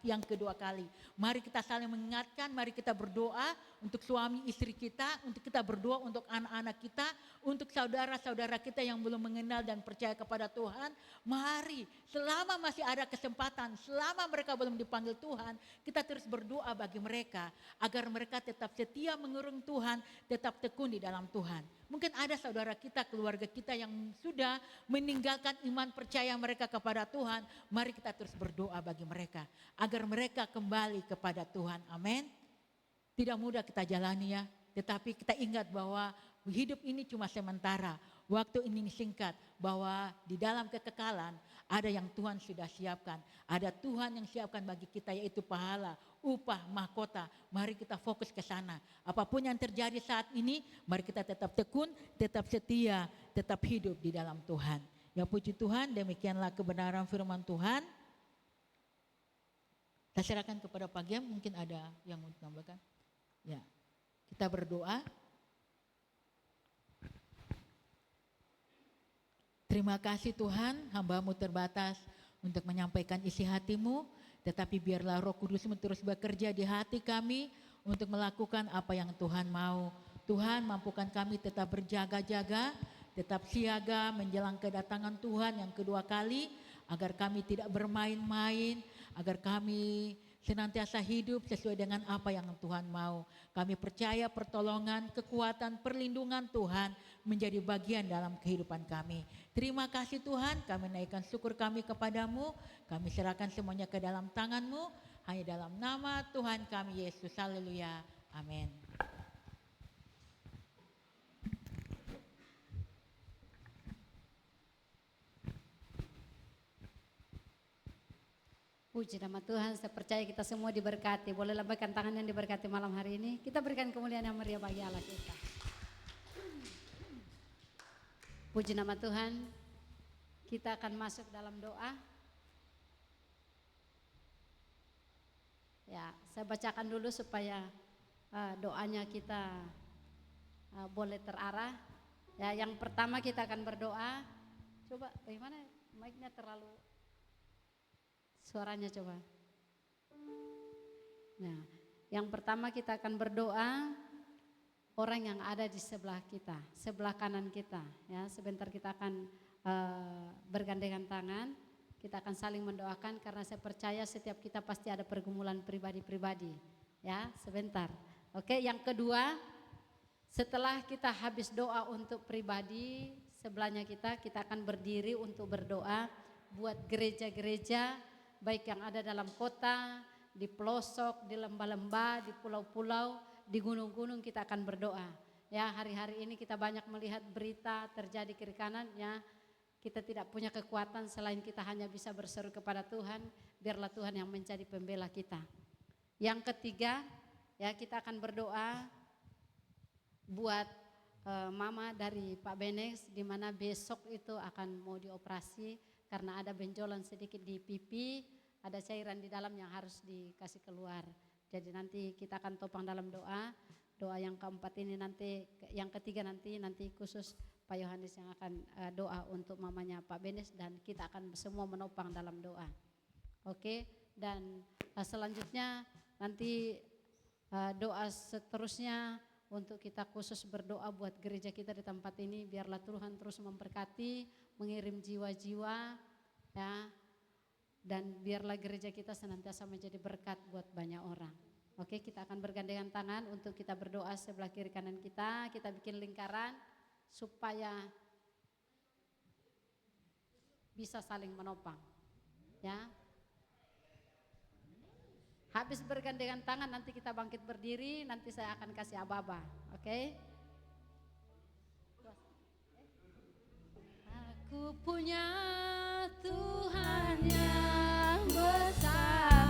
yang kedua kali. Mari kita saling mengingatkan, mari kita berdoa untuk suami istri kita, untuk kita berdoa untuk anak-anak kita, untuk saudara-saudara kita yang belum mengenal dan percaya kepada Tuhan. Mari selama masih ada kesempatan, selama mereka belum dipanggil Tuhan, kita terus berdoa bagi mereka agar mereka tetap setia mengurung Tuhan, tetap tekun di dalam Tuhan. Mungkin ada saudara kita, keluarga kita yang sudah meninggalkan iman percaya mereka kepada Tuhan. Mari kita terus berdoa bagi mereka agar mereka kembali kepada Tuhan. Amin. Tidak mudah kita jalani ya, tetapi kita ingat bahwa hidup ini cuma sementara. Waktu ini singkat, bahwa di dalam kekekalan ada yang Tuhan sudah siapkan. Ada Tuhan yang siapkan bagi kita, yaitu pahala, upah, mahkota. Mari kita fokus ke sana. Apapun yang terjadi saat ini, mari kita tetap tekun, tetap setia, tetap hidup di dalam Tuhan. Ya puji Tuhan, demikianlah kebenaran firman Tuhan. Saya serahkan kepada Pak Giam, mungkin ada yang mau ditambahkan. Ya, kita berdoa. Terima kasih Tuhan, hamba-Mu terbatas untuk menyampaikan isi hati-Mu, tetapi biarlah Roh Kudus-Mu terus bekerja di hati kami untuk melakukan apa yang Tuhan mau. Tuhan, mampukan kami tetap berjaga-jaga, tetap siaga menjelang kedatangan Tuhan yang kedua kali, agar kami tidak bermain-main, agar kami senantiasa hidup sesuai dengan apa yang Tuhan mau. Kami percaya pertolongan, kekuatan, perlindungan Tuhan menjadi bagian dalam kehidupan kami. Terima kasih Tuhan, kami naikkan syukur kami kepadamu, kami serahkan semuanya ke dalam tangan-Mu, hanya dalam nama Tuhan kami Yesus. Haleluya. Amin. Puji nama Tuhan, saya percaya kita semua diberkati. Boleh lambaikan tangan yang diberkati malam hari ini. Kita berikan kemuliaan yang meriah bagi Allah kita. Puji nama Tuhan, kita akan masuk dalam doa. Ya, saya bacakan dulu supaya doanya kita boleh terarah. Ya, yang pertama kita akan berdoa. Coba bagaimana mic-nya terlalu suaranya coba. Nah, yang pertama kita akan berdoa orang yang ada di sebelah kita, sebelah kanan kita. Ya, sebentar kita akan bergandengan tangan, kita akan saling mendoakan karena saya percaya setiap kita pasti ada pergumulan pribadi-pribadi. Ya, sebentar. Oke, yang kedua, setelah kita habis doa untuk pribadi sebelahnya kita akan berdiri untuk berdoa buat gereja-gereja baik yang ada dalam kota, di pelosok, di lembah-lembah, di pulau-pulau, di gunung-gunung kita akan berdoa. Ya, hari-hari ini kita banyak melihat berita terjadi kiri kanan, ya. Kita tidak punya kekuatan selain kita hanya bisa berseru kepada Tuhan, biarlah Tuhan yang menjadi pembela kita. Yang ketiga, ya kita akan berdoa buat mama dari Pak Benes, di mana besok itu akan mau dioperasi. Karena ada benjolan sedikit di pipi, ada cairan di dalam yang harus dikasih keluar. Jadi nanti kita akan topang dalam doa. Doa yang keempat ini nanti, yang ketiga nanti khusus Pak Yohanes yang akan doa untuk mamanya Pak Benes dan kita akan semua menopang dalam doa. Oke, dan selanjutnya nanti doa seterusnya untuk kita khusus berdoa buat gereja kita di tempat ini. Biarlah Tuhan terus memberkati, mengirim jiwa-jiwa, ya, dan biarlah gereja kita senantiasa menjadi berkat buat banyak orang. Oke, kita akan bergandengan tangan untuk kita berdoa sebelah kiri kanan kita bikin lingkaran supaya bisa saling menopang, ya. Habis bergandengan tangan nanti kita bangkit berdiri, nanti saya akan kasih aba-aba, oke? Aku punya Tuhan yang besar,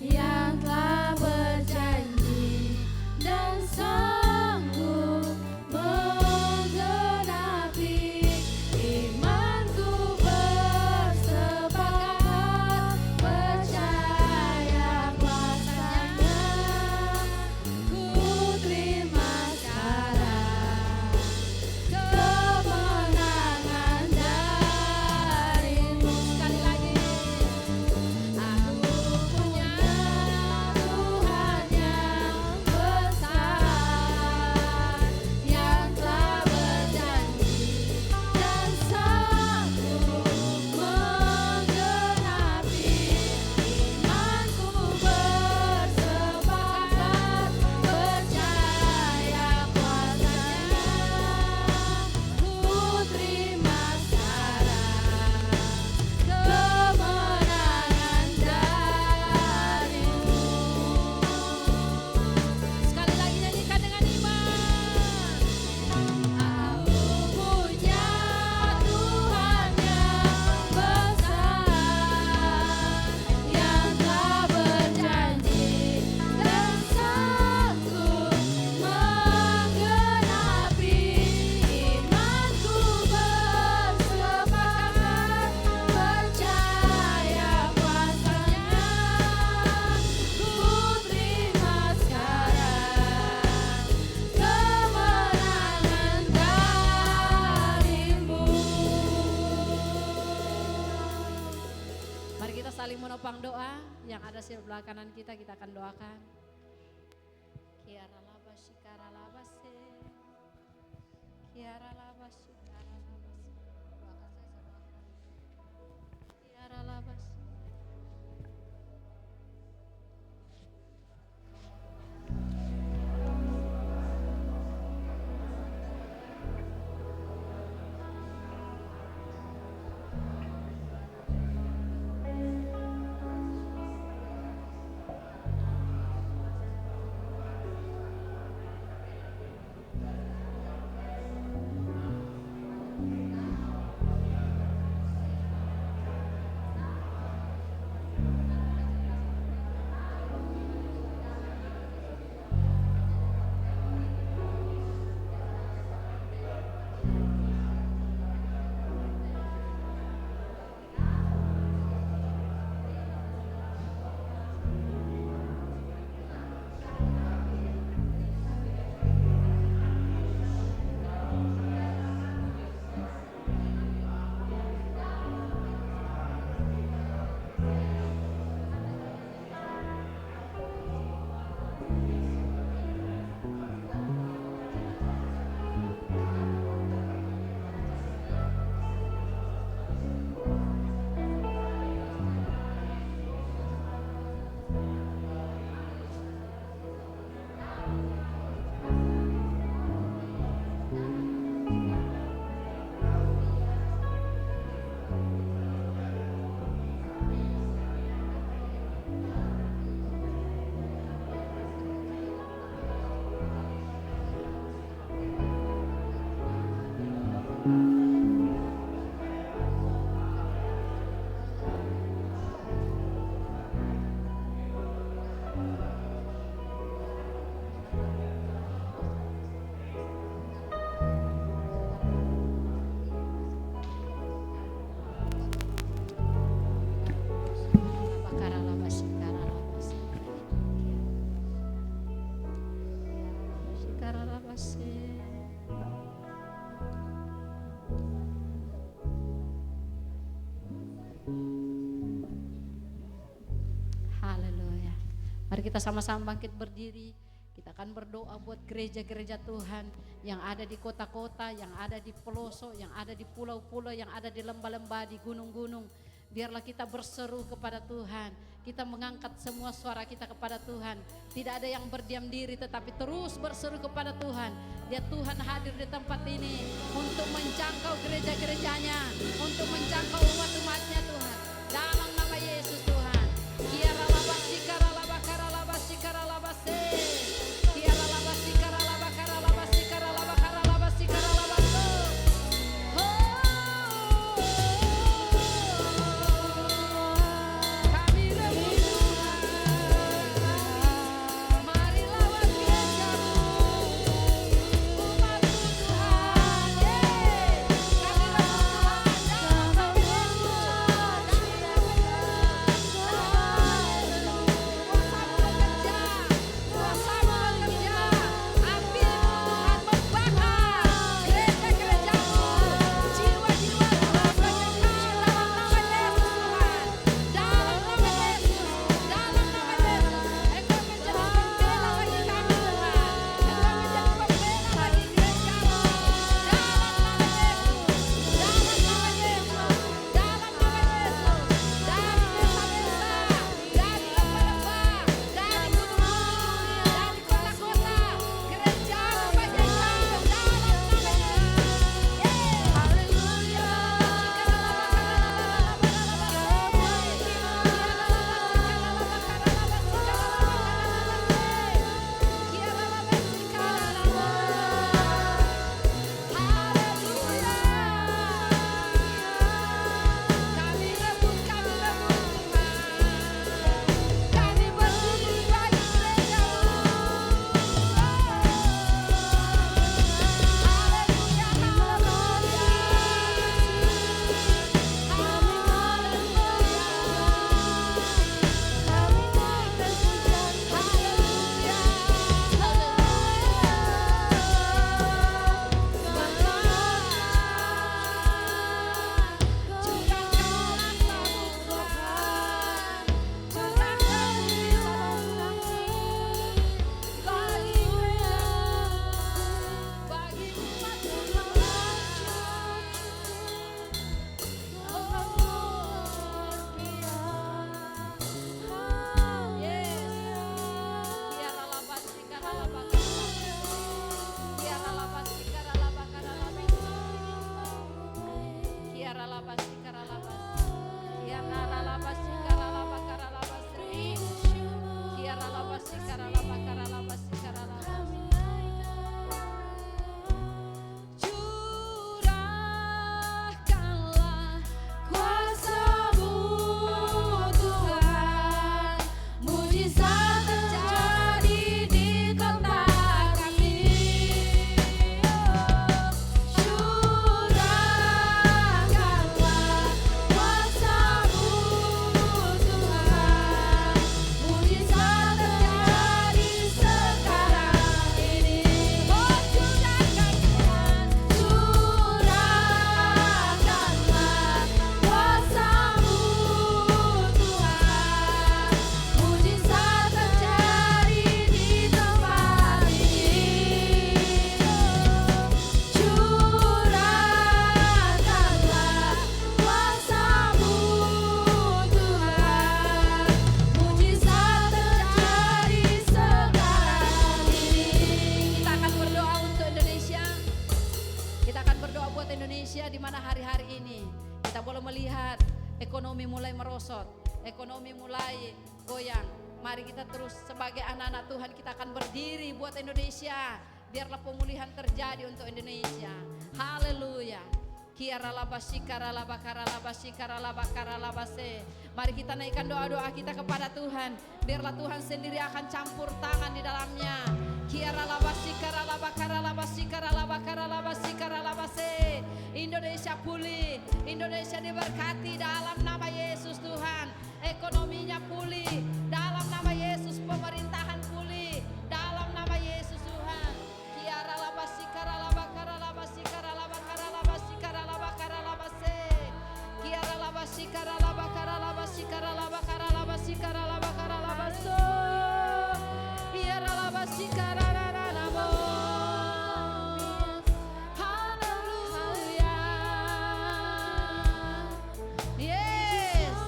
yang telah berjanji dan sanggup menggenapi imanku. lapang doa yang ada di sebelah kanan kita akan doakan. Kiara laba shikara laba se. Kiara laba shikara laba se. Doakan saya doakan. Kiara laba se. Haleluya. Mari kita sama-sama bangkit berdiri. Kita akan berdoa buat gereja-gereja Tuhan yang ada di kota-kota, yang ada di pelosok, yang ada di pulau-pulau, yang ada di lembah-lembah, di gunung-gunung. Biarlah kita berseru kepada Tuhan. Kita mengangkat semua suara kita kepada Tuhan. Tidak ada yang berdiam diri, tetapi terus berseru kepada Tuhan. Dia Tuhan hadir di tempat ini untuk menjangkau gereja-gerejanya, untuk menjangkau umat-umatnya Tuhan. Dalam nama Yesus Tuhan. Kiara laba sikara laba kara laba sikara laba se. Kiara laba sikara laba kara laba sikara laba kara laba sikara laba so. Kami rebut Tuhan. Mari lawan gerejamu, umatmu Tuhan. Kami rebut Tuhan. Indonesia di mana hari-hari ini kita boleh melihat ekonomi mulai merosot, ekonomi mulai goyang. Mari kita terus sebagai anak-anak Tuhan, kita akan berdiri buat Indonesia. Biarlah pemulihan terjadi untuk Indonesia. Haleluya. Mari kita naikkan doa-doa kita kepada Tuhan. Biarlah Tuhan sendiri akan campur tangan di dalamnya. Indonesia pulih, Indonesia diberkati dalam nama Yesus Tuhan. Ekonominya pulih dalam nama Yesus, pemerintahan pulih dalam nama Yesus Tuhan. Yes.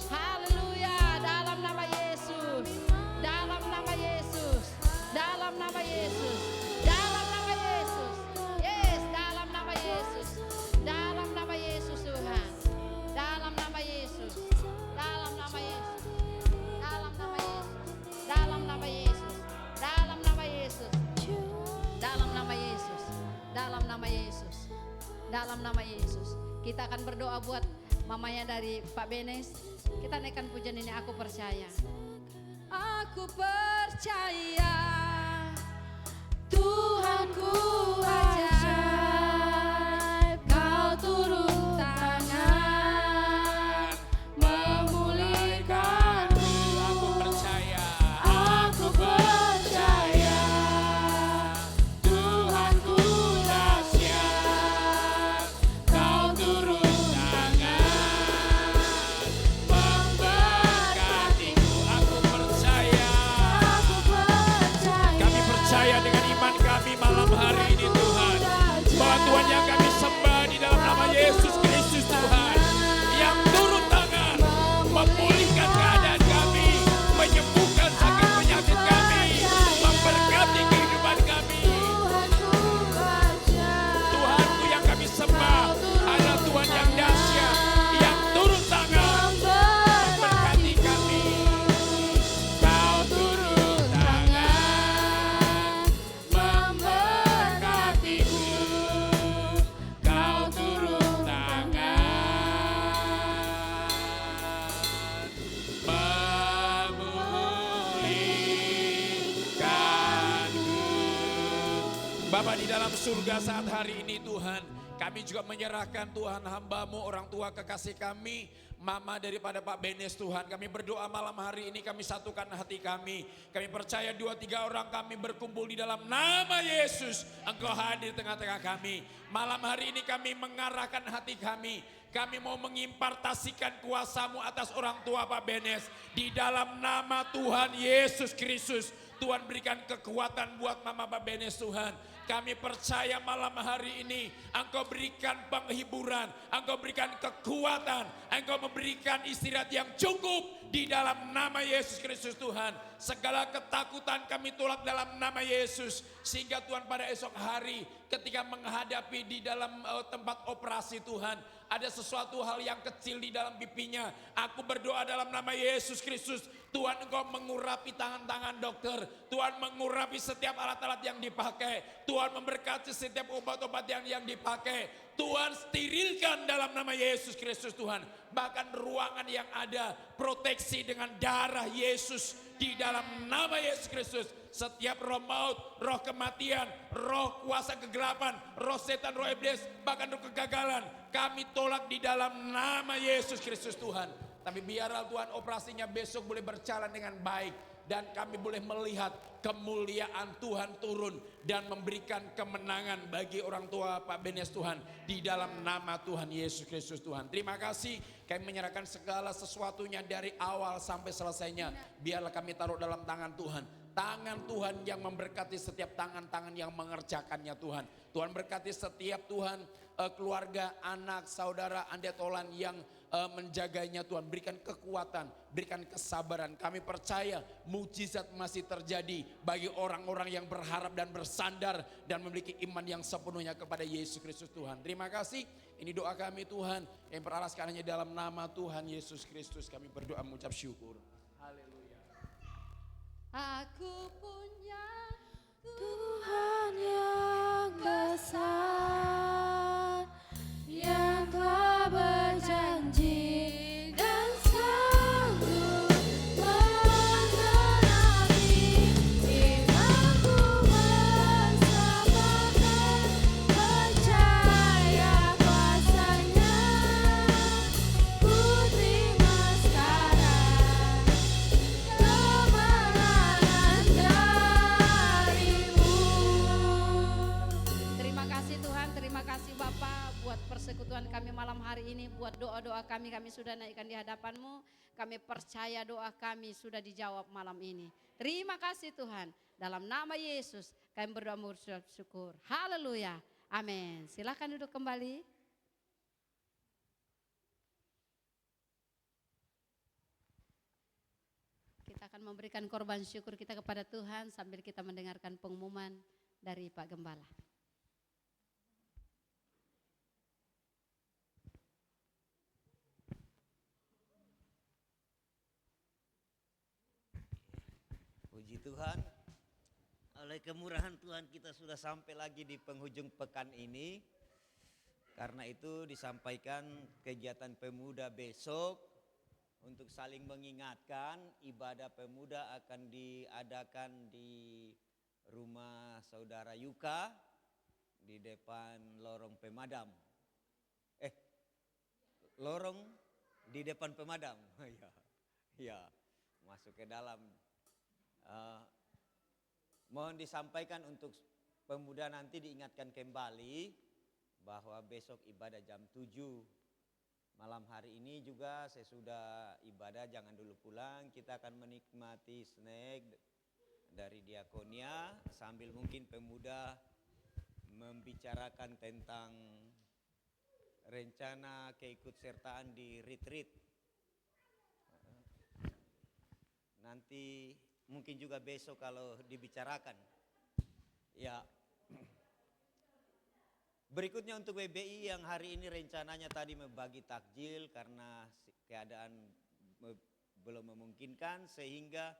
Haleluya. Dalam nama Yesus. Dalam nama Yesus. Dalam nama Yesus. Dalam nama Yesus. Yes, dalam nama Yesus. Dalam nama Yesus Tuhan. Dalam nama Yesus. Dalam nama Yesus. Dalam nama Yesus. Dalam nama Yesus. Dalam nama Yesus. Dalam nama Yesus. Dalam nama Yesus. Dalam nama Yesus. Kita akan berdoa buat mamanya dari Pak Benes. Kita naikkan pujian ini, aku percaya. Aku percaya Tuhanku ajaib, Kau turun tangan memulihkanku. Aku percaya, Aku percaya Tuhanku dahsyat, Kau turun tangan memberkatiku. Aku percaya, kami percaya dengan iman kami malam hari ini Tuhan, bahwa Tuhan yang kami sembah di dalam nama Yesus Kristus Tuhan, yang turun tangan memulihkan keadaan kami, menyembuhkan sakit penyakit kami, memberkati kehidupan kami. Tuhanku yang kami sembah adalah Tuhan yang dahsyat, yang turun tangan memberkati kami. Kau turun tangan memberkatiku. Kau turun tangan memulihkanku. Bapa di dalam surga, saat hari ini Tuhan, kami juga menyerahkan Tuhan hamba-Mu, orang tua kekasih kami, mama daripada Pak Benes Tuhan. Kami berdoa malam hari ini, kami satukan hati kami. Kami percaya 2-3 orang kami berkumpul di dalam nama Yesus, Engkau hadir tengah-tengah kami. Malam hari ini kami mengarahkan hati kami. Kami mau mengimpartasikan kuasa-Mu atas orang tua Pak Benes. Di dalam nama Tuhan Yesus Kristus, Tuhan berikan kekuatan buat mama Pak Benes Tuhan. Kami percaya malam hari ini Engkau berikan penghiburan, Engkau berikan kekuatan, Engkau memberikan istirahat yang cukup di dalam nama Yesus Kristus Tuhan. Segala ketakutan kami tolak dalam nama Yesus. Sehingga Tuhan pada esok hari ketika menghadapi di dalam tempat operasi Tuhan, ada sesuatu hal yang kecil di dalam pipinya. Aku berdoa dalam nama Yesus Kristus, Tuhan Engkau mengurapi tangan-tangan dokter. Tuhan mengurapi setiap alat-alat yang dipakai. Tuhan memberkati setiap obat-obat yang dipakai. Tuhan sterilkan dalam nama Yesus Kristus Tuhan. Bahkan ruangan yang ada proteksi dengan darah Yesus di dalam nama Yesus Kristus. Setiap roh maut, roh kematian, roh kuasa kegelapan, roh setan, roh iblis, bahkan roh kegagalan, kami tolak di dalam nama Yesus Kristus Tuhan. Tapi biarlah Tuhan operasinya besok boleh berjalan dengan baik. Dan kami boleh melihat kemuliaan Tuhan turun dan memberikan kemenangan bagi orang tua Pak Benes Tuhan. Di dalam nama Tuhan Yesus Kristus Tuhan. Terima kasih, kami menyerahkan segala sesuatunya dari awal sampai selesainya. Biarlah kami taruh dalam tangan Tuhan. Tangan Tuhan yang memberkati setiap tangan-tangan yang mengerjakannya Tuhan. Tuhan berkati setiap Tuhan keluarga, anak, saudara, Ande Tolan yang menjaganya Tuhan. Berikan kekuatan, berikan kesabaran. Kami percaya mujizat masih terjadi bagi orang-orang yang berharap dan bersandar dan memiliki iman yang sepenuhnya kepada Yesus Kristus Tuhan. Terima kasih. Ini doa kami Tuhan yang beralaskan hanya dalam nama Tuhan Yesus Kristus. Kami berdoa mengucap syukur. Haleluya. Aku punya Tuhan yang besar, yang telah berjanji dan sanggup menerangi imanku bersamakan, percaya kuasa-Nya, ku terima sekarang kemenangan darimu. Terima kasih Tuhan, terima kasih Bapak buat persekutuan kami malam hari ini, buat doa-doa kami sudah naikkan di hadapan-Mu. Kami percaya doa kami sudah dijawab malam ini. Terima kasih Tuhan, dalam nama Yesus kami berdoa mengucap syukur. Haleluya, amin. Silakan duduk kembali. Kita akan memberikan korban syukur kita kepada Tuhan sambil kita mendengarkan pengumuman dari Pak Gembala. Puji Tuhan, oleh kemurahan Tuhan kita sudah sampai lagi di penghujung pekan ini. Karena itu disampaikan kegiatan pemuda besok untuk saling mengingatkan. Ibadah pemuda akan diadakan di rumah saudara Yuka di depan lorong pemadam. Lorong di depan pemadam. Ya, masuk ke dalam. Mohon disampaikan untuk pemuda nanti diingatkan kembali bahwa besok ibadah jam 7. Malam hari ini juga sesudah ibadah jangan dulu pulang, kita akan menikmati snack dari diakonia sambil mungkin pemuda membicarakan tentang rencana keikutsertaan di retreat. Nanti mungkin juga besok kalau dibicarakan. Ya. Berikutnya untuk WBI yang hari ini rencananya tadi membagi takjil karena keadaan belum memungkinkan, sehingga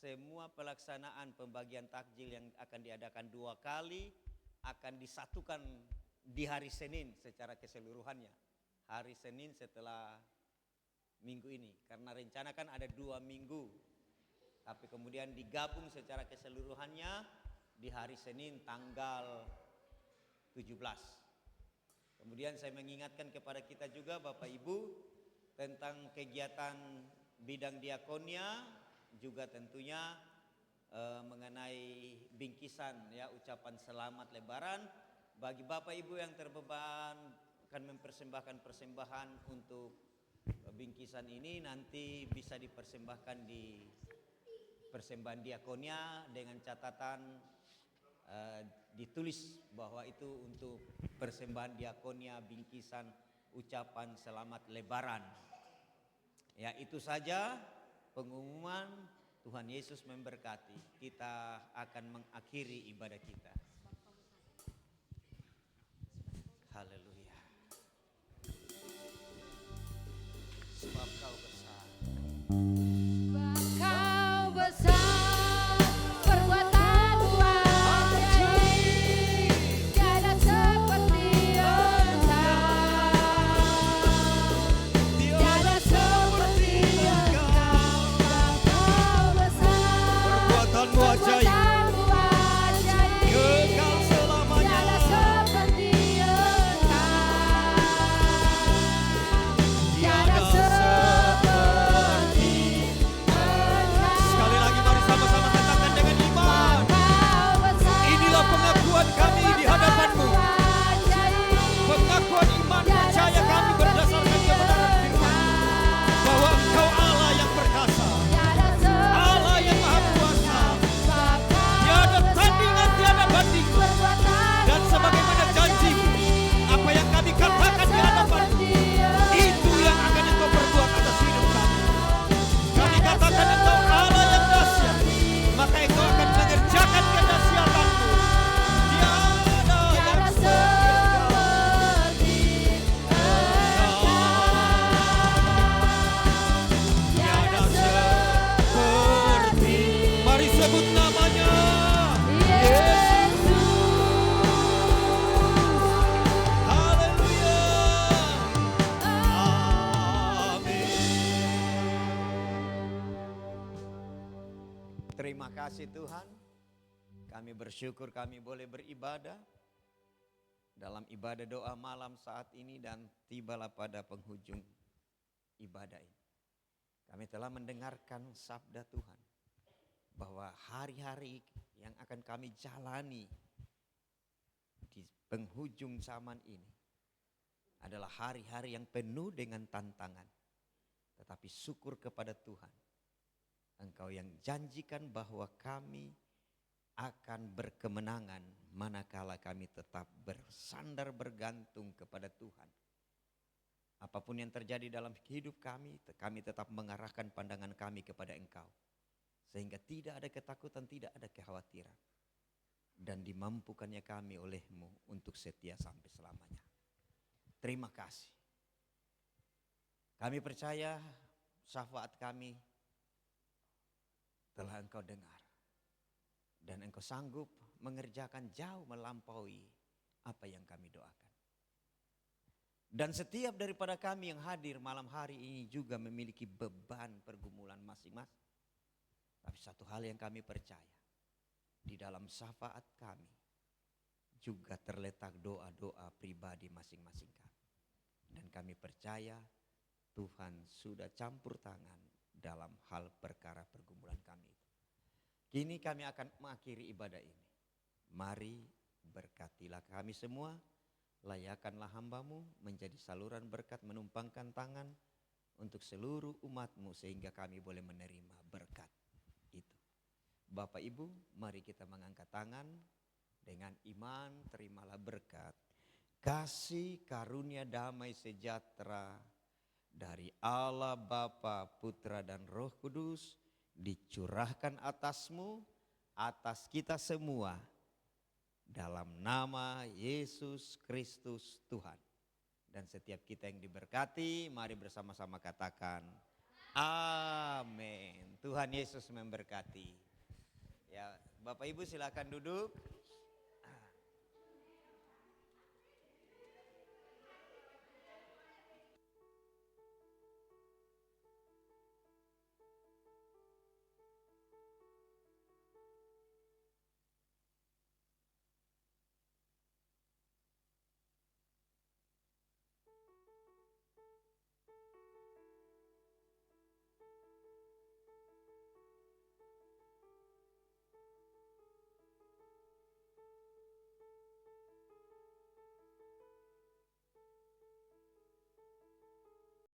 semua pelaksanaan pembagian takjil yang akan diadakan 2 kali akan disatukan di hari Senin secara keseluruhannya. Hari Senin setelah minggu ini, karena rencana kan ada 2 minggu. Tapi kemudian digabung secara keseluruhannya di hari Senin tanggal 17. Kemudian saya mengingatkan kepada kita juga Bapak Ibu tentang kegiatan bidang diakonia, juga tentunya mengenai bingkisan ya, ucapan selamat Lebaran. Bagi Bapak Ibu yang terbeban akan mempersembahkan persembahan untuk bingkisan ini, nanti bisa dipersembahkan di persembahan diakonia dengan catatan ditulis bahwa itu untuk persembahan diakonia bingkisan ucapan selamat Lebaran. Ya, itu saja pengumuman. Tuhan Yesus memberkati. Kita akan mengakhiri ibadah kita. Haleluya. Sebab Kau besar. Kau besar, perbuatanmu ajaib, tiada seperti Engkau, tiada seperti Engkau. Kau besar, Perbuatanmu ajaib. perbuatanmu ajaib. kasih Tuhan. Kami bersyukur kami boleh beribadah dalam ibadah doa malam saat ini dan tibalah pada penghujung ibadah ini. Kami telah mendengarkan sabda Tuhan bahwa hari-hari yang akan kami jalani di penghujung zaman ini adalah hari-hari yang penuh dengan tantangan. Tetapi syukur kepada Tuhan, Engkau yang janjikan bahwa kami akan berkemenangan manakala kami tetap bersandar bergantung kepada Tuhan. Apapun yang terjadi dalam hidup kami tetap mengarahkan pandangan kami kepada Engkau. Sehingga tidak ada ketakutan, tidak ada kekhawatiran. Dan dimampukannya kami oleh-Mu untuk setia sampai selamanya. Terima kasih. Kami percaya syafaat kami telah Engkau dengar. Dan Engkau sanggup mengerjakan jauh melampaui apa yang kami doakan. Dan setiap daripada kami yang hadir malam hari ini juga memiliki beban pergumulan masing-masing. Tapi satu hal yang kami percaya, di dalam syafaat kami juga terletak doa-doa pribadi masing-masing kami. Dan kami percaya Tuhan sudah campur tangan dalam hal perkara pergumulan kami itu. Kini kami akan mengakhiri ibadah ini. Mari berkatilah kami semua, layakkanlah hamba-Mu menjadi saluran berkat menumpangkan tangan untuk seluruh umat-Mu sehingga kami boleh menerima berkat itu. Bapak Ibu, mari kita mengangkat tangan dengan iman, terimalah berkat. Kasih karunia damai sejahtera dari Allah Bapa, Putra dan Roh Kudus dicurahkan atasmu, atas kita semua dalam nama Yesus Kristus Tuhan. Dan setiap kita yang diberkati, mari bersama-sama katakan amin. Tuhan Yesus memberkati. Ya, Bapak Ibu silakan duduk.